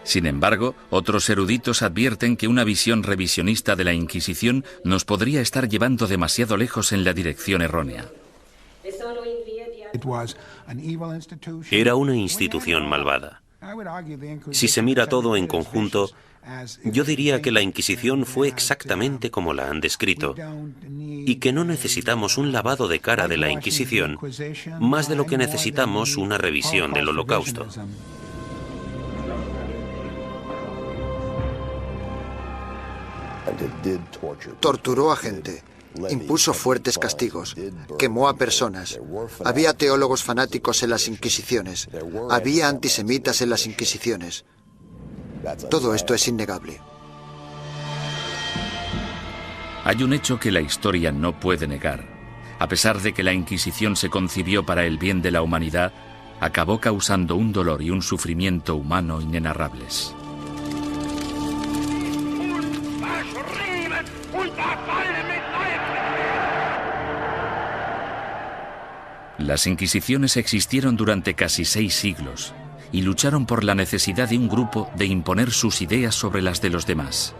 Sin embargo, otros eruditos advierten que una visión revisionista de la Inquisición nos podría estar llevando demasiado lejos en la dirección errónea. Era una institución malvada. Si se mira todo en conjunto, yo diría que la Inquisición fue exactamente como la han descrito y que no necesitamos un lavado de cara de la Inquisición más de lo que necesitamos una revisión del Holocausto. Torturó a gente, impuso fuertes castigos, quemó a personas. Había teólogos fanáticos en las Inquisiciones, había antisemitas en las Inquisiciones. Todo esto es innegable. Hay un hecho que la historia no puede negar. A pesar de que la Inquisición se concibió para el bien de la humanidad, acabó causando un dolor y un sufrimiento humano inenarrables. Las Inquisiciones existieron durante casi 6 siglos y lucharon por la necesidad de un grupo de imponer sus ideas sobre las de los demás.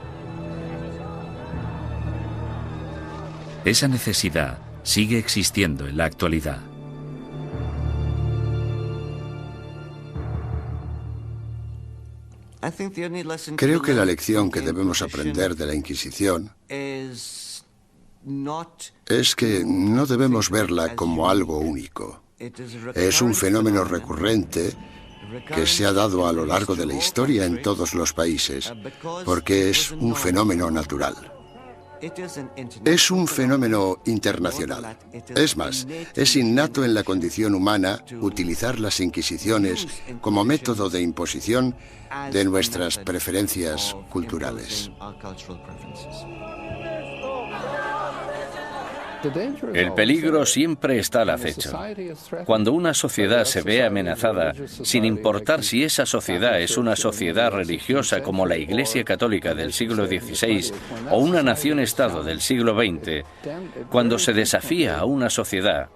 Esa necesidad sigue existiendo en la actualidad. Creo que la lección que debemos aprender de la Inquisición es que no debemos verla como algo único. Es un fenómeno recurrente que se ha dado a lo largo de la historia en todos los países, porque es un fenómeno natural. Es un fenómeno internacional. Es más, es innato en la condición humana utilizar las inquisiciones como método de imposición de nuestras preferencias culturales. El peligro siempre está al acecho. Cuando una sociedad se ve amenazada, sin importar si esa sociedad es una sociedad religiosa como la Iglesia Católica del siglo XVI o una nación-estado del siglo XX, cuando se desafía a una sociedad,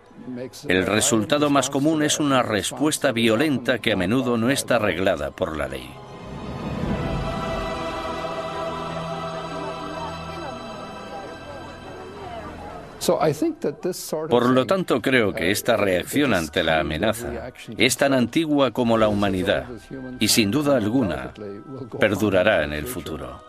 el resultado más común es una respuesta violenta que a menudo no está reglada por la ley. Por lo tanto, creo que esta reacción ante la amenaza es tan antigua como la humanidad y, sin duda alguna, perdurará en el futuro.